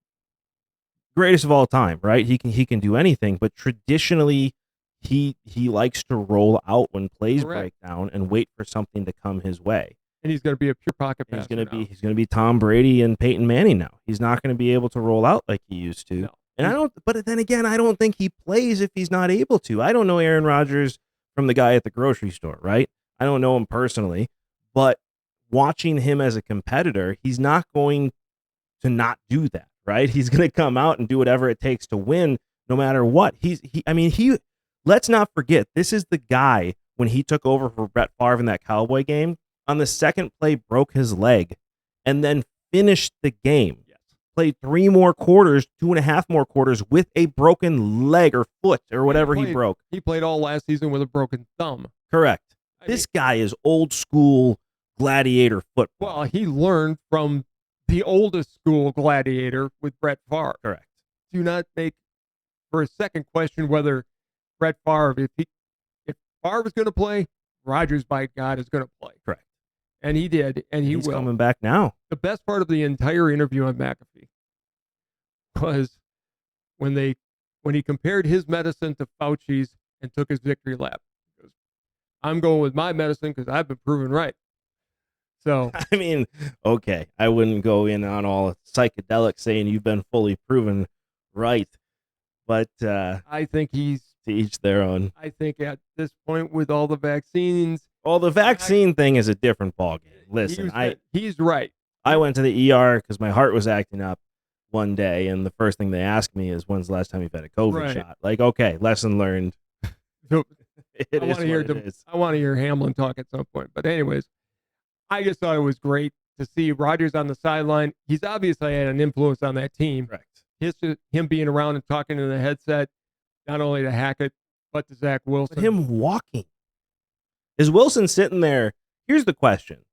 greatest of all time, right? He can do anything, but traditionally he likes to roll out when plays break down and wait for something to come his way. And he's going to be a pure pocket passer. He's going to be Tom Brady and Peyton Manning now. He's not going to be able to roll out like he used to. No. And but then again, I don't think he plays if he's not able to. I don't know Aaron Rodgers from the guy at the grocery store, right? I don't know him personally, but watching him as a competitor, he's not going to not do that, right? He's going to come out and do whatever it takes to win no matter what. Let's not forget, this is the guy when he took over for Brett Favre in that Cowboy game, on the second play broke his leg and then finished the game. Yes. Played 3 more quarters, 2.5 more quarters with a broken leg or foot or whatever he broke. He played all last season with a broken thumb. Correct. This guy is old school gladiator football. Well, he learned from the oldest school gladiator with Brett Favre. Correct. Do not make for a second question whether Brett Favre, if Favre is going to play, Rodgers, by God, is going to play. Correct. And he did, and he's will. Coming back now. The best part of the entire interview on McAfee was when he compared his medicine to Fauci's and took his victory lap. He goes, I'm going with my medicine because I've been proven right. So I mean, okay, I wouldn't go in on all psychedelic saying you've been fully proven right, but I think he's to each their own. I think at this point with all the vaccines, the vaccine thing is a different ballgame. Listen, he's right. I went to the ER because my heart was acting up one day, and the first thing they asked me is, "When's the last time you've had a COVID shot?" Like, okay, lesson learned. I want to hear Hamlin talk at some point, but anyways. I just thought it was great to see Rodgers on the sideline. He's obviously had an influence on that team. Correct. Him being around and talking in the headset, not only to Hackett, but to Zach Wilson. But him walking. Is Wilson sitting there? Here's the question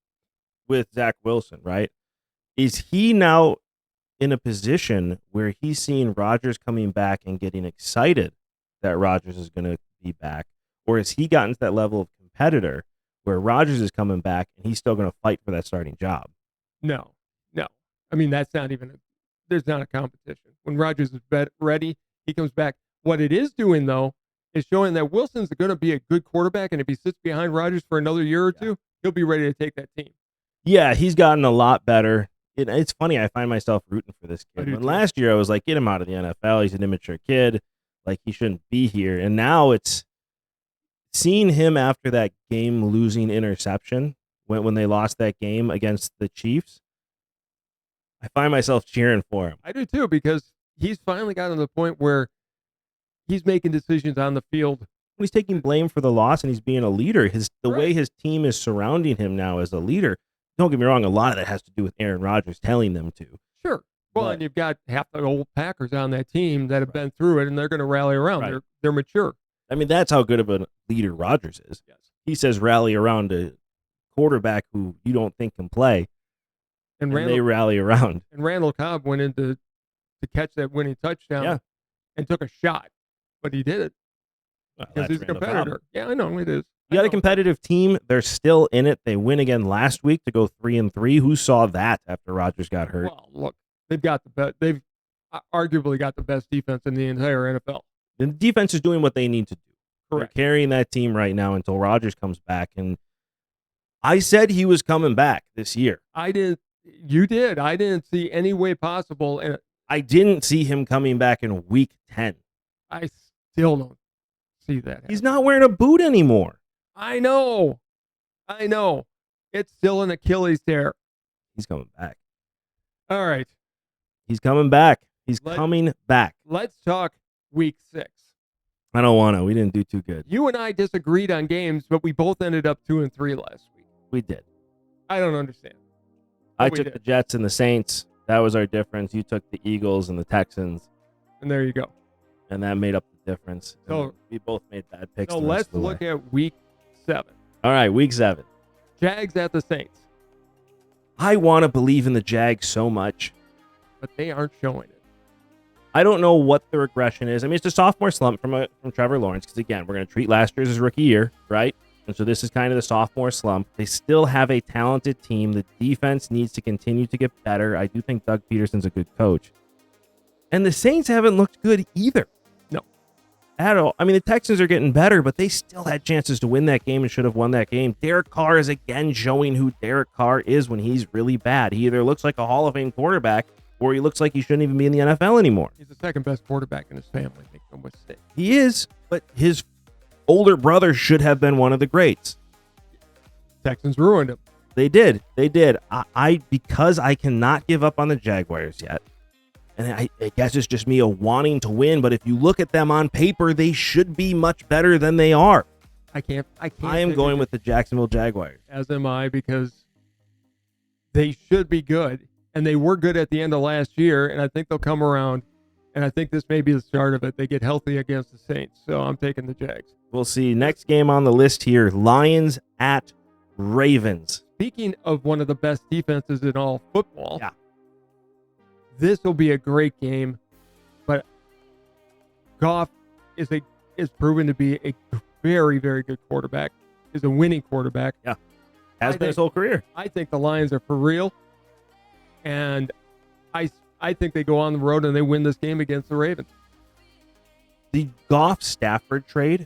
with Zach Wilson, right? Is he now in a position where he's seeing Rodgers coming back and getting excited that Rodgers is going to be back? Or has he gotten to that level of competitor where Rodgers is coming back and he's still going to fight for that starting job? No. I mean, that's not even there's not a competition. When Rodgers is ready, he comes back. What it is doing, though, is showing that Wilson's going to be a good quarterback, and if he sits behind Rodgers for another year or two, he'll be ready to take that team. Yeah, he's gotten a lot better. It's funny, I find myself rooting for this kid. When last year I was like, get him out of the NFL. He's an immature kid. Like, he shouldn't be here. And now it's seeing him after that game-losing interception when they lost that game against the Chiefs, I find myself cheering for him. I do too, because he's finally gotten to the point where he's making decisions on the field. He's taking blame for the loss, and he's being a leader. The way his team is surrounding him now as a leader, don't get me wrong, a lot of that has to do with Aaron Rodgers telling them to. Sure. Well, and you've got half the old Packers on that team that have been through it, and they're going to rally around. Right. They're mature. I mean, that's how good of a leader Rodgers is. Yes. He says rally around a quarterback who you don't think can play, and they rally around. And Randall Cobb went in to catch that winning touchdown and took a shot, but he did it because he's a competitor. Cobb. Yeah, I know it is. You got a competitive team. They're still in it. They win again last week to go 3-3. Who saw that after Rodgers got hurt? Well, look, they've arguably got the best defense in the entire NFL. The defense is doing what they need to do. Correct. They're carrying that team right now until Rodgers comes back. And I said he was coming back this year. I didn't. You did. I didn't see any way possible. And I didn't see him coming back in week 10. I still don't see that happen. He's not wearing a boot anymore. I know. It's still an Achilles tear. He's coming back. All right. He's coming back. He's coming back. Let's talk week 6. I don't want to. We didn't do too good. You and I disagreed on games, but we both ended up 2-3 last week. We did. I don't understand. I took the Jets and the Saints. That was our difference. You took the Eagles and the Texans. And there you go. And that made up the difference. So we both made bad picks. So let's look at week 7. All right, week 7. Jags at the Saints. I want to believe in the Jags so much, but they aren't showing it. I don't know what the regression is. I mean, it's a sophomore slump from Trevor Lawrence because, again, we're going to treat last year's as rookie year, right? And so this is kind of the sophomore slump. They still have a talented team. The defense needs to continue to get better. I do think Doug Peterson's a good coach. And the Saints haven't looked good either. No. At all. I mean, the Texans are getting better, but they still had chances to win that game and should have won that game. Derek Carr is again showing who Derek Carr is when he's really bad. He either looks like a Hall of Fame quarterback or he looks like he shouldn't even be in the NFL anymore. He's the second best quarterback in his family, make no mistake. He is, but his older brother should have been one of the greats. Texans ruined him. They did. I because I cannot give up on the Jaguars yet. And I guess it's just me wanting to win, but if you look at them on paper, they should be much better than they are. I am going with the Jacksonville Jaguars. As am I, because they should be good. And they were good at the end of last year, and I think they'll come around. And I think this may be the start of it. They get healthy against the Saints, so I'm taking the Jags. We'll see. Next game on the list here, Lions at Ravens. Speaking of one of the best defenses in all football, yeah, this will be a great game. But Goff is proven to be a very, very good quarterback. Is a winning quarterback. Yeah, has been his whole career. I think the Lions are for real. And I think they go on the road and they win this game against the Ravens. The Goff-Stafford trade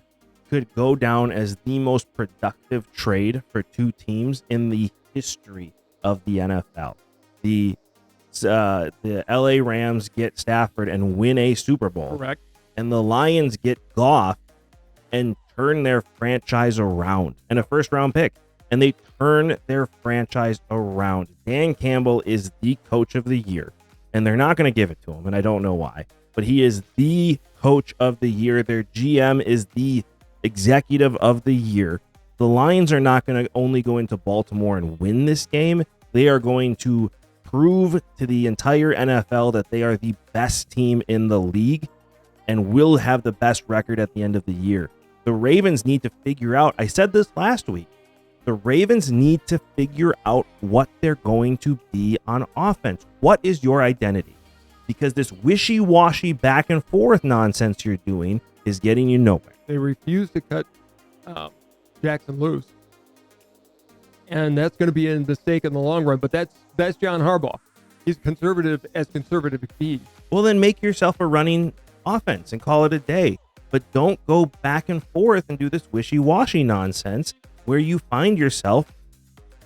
could go down as the most productive trade for two teams in the history of the NFL. The LA Rams get Stafford and win a Super Bowl. Correct. And the Lions get Goff and turn their franchise around and a first-round pick. And they turn their franchise around. Dan Campbell is the coach of the year. And they're not going to give it to him, and I don't know why. But he is the coach of the year. Their GM is the executive of the year. The Lions are not going to only go into Baltimore and win this game. They are going to prove to the entire NFL that they are the best team in the league and will have the best record at the end of the year. The Ravens need to figure out, I said this last week, the Ravens need to figure out what they're going to be on offense. What is your identity? Because this wishy-washy back and forth nonsense you're doing is getting you nowhere. They refuse to cut Jackson loose. And that's going to be a mistake in the long run. But that's John Harbaugh. He's conservative as conservative can be. Well, then make yourself a running offense and call it a day. But don't go back and forth and do this wishy-washy nonsense where you find yourself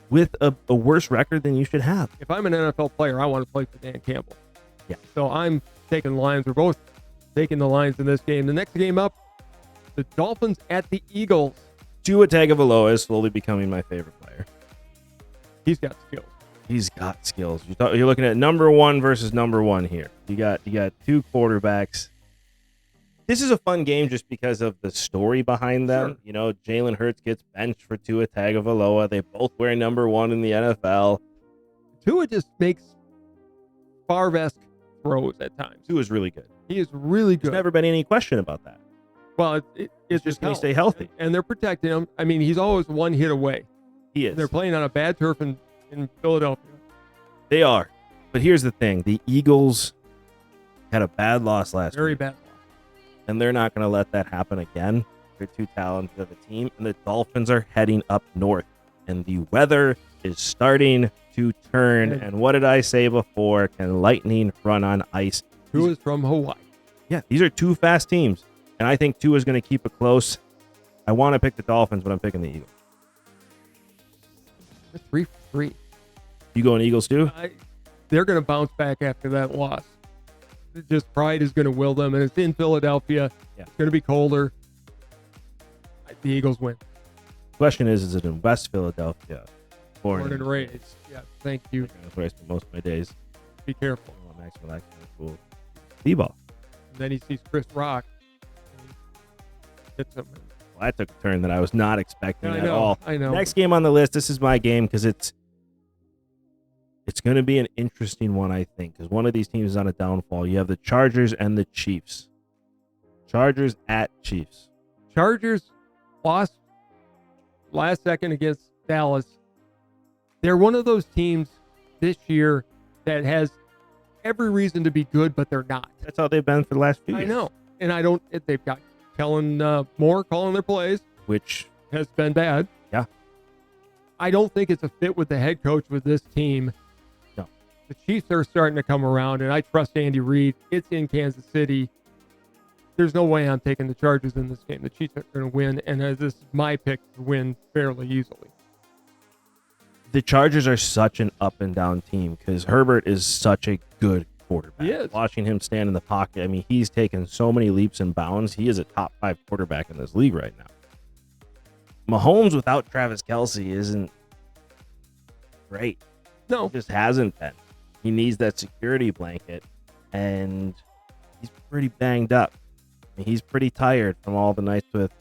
with a worse record than you should have. If I'm an NFL player, I want to play for Dan Campbell. Yeah. So I'm taking the Lions. We're both taking the Lions in this game. The next game up, the Dolphins at the Eagles. Tua Tagovailoa is slowly becoming my favorite player. He's got skills. He's got skills. You're looking at number one versus number one here. You got two quarterbacks. This is a fun game just because of the story behind them. Sure. You know, Jalen Hurts gets benched for Tua Tagovailoa. They both wear number one in the NFL. Tua just makes Favre-esque throws at times. Tua's really good. He is really good. There's never been any question about that. Well, it's just going to stay healthy. And they're protecting him. I mean, he's always one hit away. He is. They're playing on a bad turf in Philadelphia. They are. But here's the thing. The Eagles had a bad loss last week. Very bad loss. And they're not going to let that happen again. They're too talented of a team. And the Dolphins are heading up north. And the weather is starting to turn. And what did I say before? Can lightning run on ice? Tua is from Hawaii. Yeah, these are two fast teams. And I think Tua is going to keep it close. I want to pick the Dolphins, but I'm picking the Eagles. They're 3-3. You going Eagles too? They're going to bounce back after that loss. Just pride is going to will them, and it's in Philadelphia. Yeah. It's going to be colder. The Eagles win. Question is it in West Philadelphia Born and raised. Yeah, thank you. That's where I spend most of my days. Be careful. Max relaxing cool. D-ball. And then he sees Chris Rock. And he hits him. Well, that took a turn that I was not expecting at all. I know. Next game on the list. This is my game because it's going to be an interesting one, I think, because one of these teams is on a downfall. You have the Chargers and the Chiefs. Chargers at Chiefs. Chargers lost last second against Dallas. They're one of those teams this year that has every reason to be good, but they're not. That's how they've been for the last few years. I know. And they've got Kellen Moore calling their plays, which has been bad. Yeah. I don't think it's a fit with the head coach with this team. No. The Chiefs are starting to come around, and I trust Andy Reid. It's in Kansas City. There's no way I'm taking the Chargers in this game. The Chiefs are going to win, and this is my pick to win fairly easily. The Chargers are such an up and down team because Herbert is such a good quarterback. He is. Watching him stand in the pocket, I mean, he's taken so many leaps and bounds. He is a top 5 quarterback in this league right now. Mahomes without Travis Kelce isn't great. No. He just hasn't been. He needs that security blanket, and he's pretty banged up. I mean, he's pretty tired from all the nights with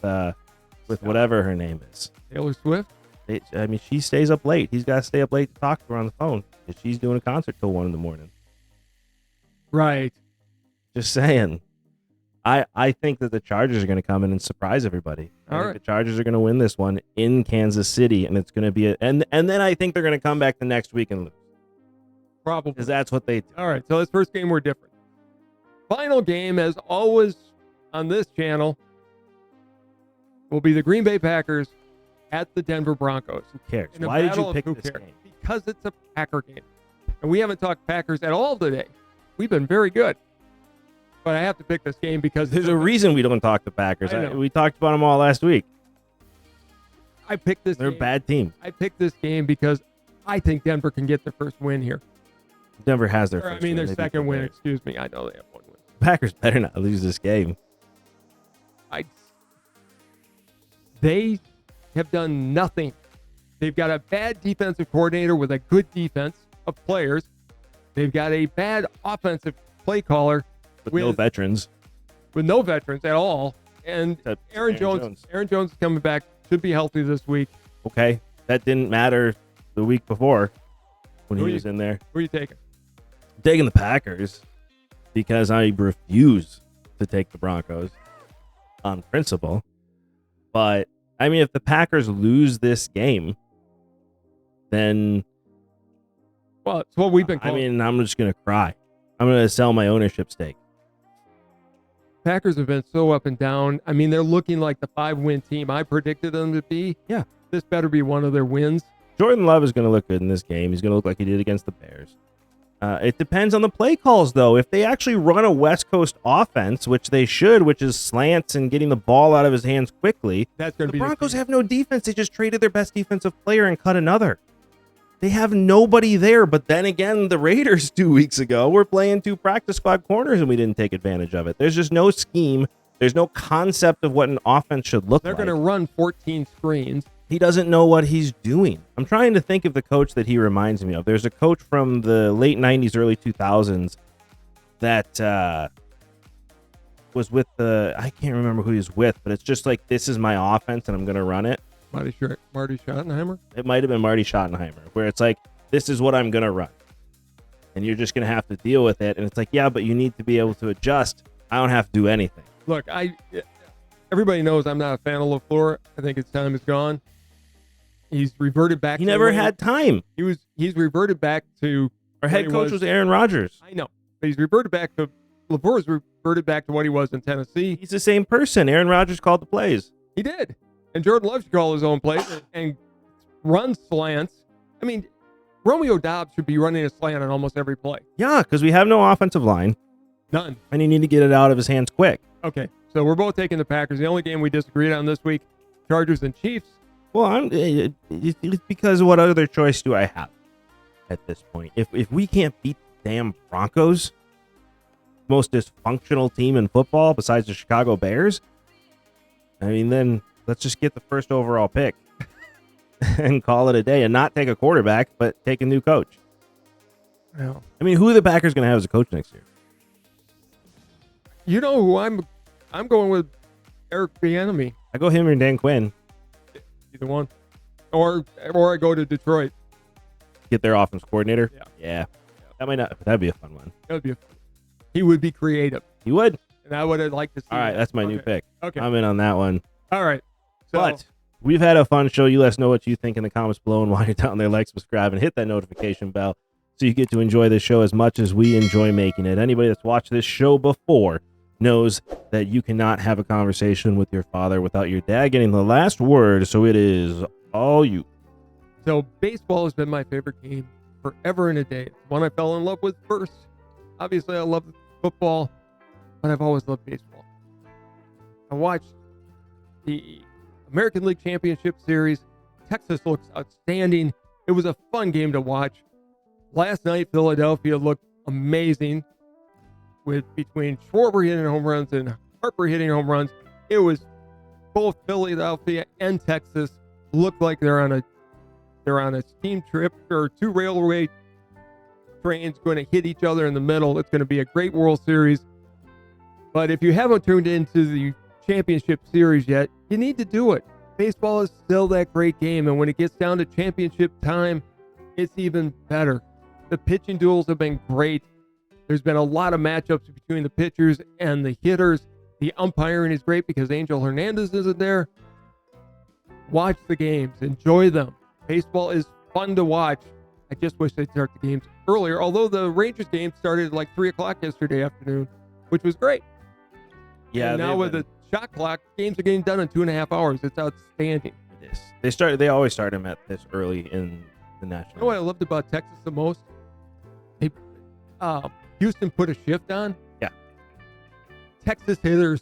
whatever her name is. Taylor Swift? I mean, she stays up late. He's got to stay up late to talk to her on the phone because she's doing a concert till 1 a.m. Right. Just saying. I think that the Chargers are going to come in and surprise everybody. I think the Chargers are going to win this one in Kansas City, and it's going to be and then I think they're going to come back the next week and lose. Probably. Because that's what they do. All right, so this first game we're different. Final game, as always on this channel, will be the Green Bay Packers at the Denver Broncos. Who cares? Why did you pick this game? Because it's a Packer game. And we haven't talked Packers at all today. We've been very good. But I have to pick this game because there's a reason we don't talk the Packers. We talked about them all last week. I picked this They're game. a bad team. I picked this game because I think Denver can get their first win here. Denver has their first win. Their second win. Excuse me. I know they have one win. Packers better not lose this game. They have done nothing. They've got a bad defensive coordinator with a good defense of players. They've got a bad offensive play caller with no veterans. With no veterans at all. And Aaron Jones is coming back. Should be healthy this week. Okay. That didn't matter the week before when he was in there. Who are you taking? I'm taking the Packers because I refuse to take the Broncos on principle. But, I mean, if the Packers lose this game, then... Well, it's what we've been calling. I mean, I'm just going to cry. I'm going to sell my ownership stake. Packers have been so up and down. I mean, they're looking like the 5-win team I predicted them to be. Yeah. This better be one of their wins. Jordan Love is going to look good in this game. He's going to look like he did against the Bears. It depends on the play calls, though. If they actually run a West Coast offense, which they should, which is slants and getting the ball out of his hands quickly, that's going to be the Broncos have no defense. They just traded their best defensive player and cut another. They have nobody there. But then again, the Raiders 2 weeks ago were playing 2 practice squad corners, and we didn't take advantage of it. There's just no scheme. There's no concept of what an offense should look like. They're going to run 14 screens. He doesn't know what he's doing. I'm trying to think of the coach that he reminds me of. There's a coach from the late 90s, early 2000s that was with I can't remember who he was with, but it's just like, this is my offense and I'm going to run it. Marty Schottenheimer? It might have been Marty Schottenheimer, where it's like, this is what I'm going to run. And you're just going to have to deal with it. And it's like, yeah, but you need to be able to adjust. I don't have to do anything. Look, everybody knows I'm not a fan of LaFleur. I think his time is gone. He's reverted back. He never had time. He's reverted back to. Our head coach was Aaron Rodgers. I know, but he's reverted back to. LaFleur's reverted back to what he was in Tennessee. He's the same person. Aaron Rodgers called the plays. He did, and Jordan Love should call his own plays and run slants. I mean, Romeo Doubs should be running a slant on almost every play. Yeah, because we have no offensive line. None. And you need to get it out of his hands quick. Okay, so we're both taking the Packers. The only game we disagreed on this week, Chargers and Chiefs. Well, it's because what other choice do I have at this point? If we can't beat the damn Broncos, most dysfunctional team in football besides the Chicago Bears, I mean, then let's just get the first overall pick. and call it a day and not take a quarterback, but take a new coach. Well, I mean, who are the Packers going to have as a coach next year? you know who I'm going with Eric Bieniemy. I go him or Dan Quinn. Either one. Or I go to Detroit. Get their offense coordinator. Yeah. That'd be a fun one. That would be he would be creative. He would. And I would have liked to see All right, that's my new pick. Okay. I'm in on that one. All right. So, But we've had a fun show. You let us know what you think in the comments below, and while you're down there, like, subscribe, and hit that notification bell so you get to enjoy this show as much as we enjoy making it. Anybody that's watched this show before knows that you cannot have a conversation with your father without your dad getting the last word, so it is all you. So baseball has been my favorite game forever and a day. It's one I fell in love with first. Obviously, I love football, but I've always loved baseball. I watched the American League Championship Series. Texas looks outstanding. It was a fun game to watch. Last night, Philadelphia looked amazing with between Schwarber hitting home runs and Harper hitting home runs. It was both Philadelphia and Texas looked like they're on a steam trip, or two railway trains going to hit each other in the middle. It's going to be a great World Series. But if you haven't tuned into the championship series yet, you need to do it. Baseball is still that great game, and when it gets down to championship time, it's even better. The pitching duels have been great. There's been a lot of matchups between the pitchers and the hitters. The umpiring is great because Angel Hernandez isn't there. Watch the games. Enjoy them. Baseball is fun to watch. I just wish they'd start the games earlier, although the Rangers game started at like 3 o'clock yesterday afternoon, which was great. Yeah. And now with the shot clock, games are getting done in 2.5 hours. It's outstanding. It is. They always start them at this early in the national. You know what I loved about Texas the most? Houston put a shift on. Yeah. Texas hitters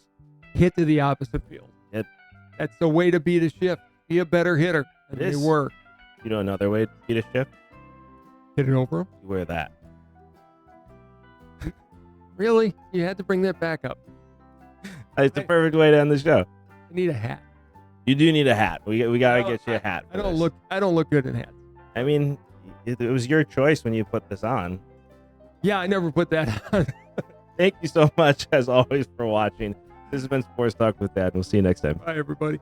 hit to the opposite field. That's the way to beat a shift. Be a better hitter than they were. You know another way to beat a shift? Hit it over them. You wear that. Really? You had to bring that back up. It's the perfect way to end the show. I need a hat. You do need a hat. We gotta get you a hat. I don't look good in hats. I mean, it was your choice when you put this on. Yeah, I never put that on. Thank you so much, as always, for watching. This has been Sports Talk with Dad. We'll see you next time. Bye, everybody.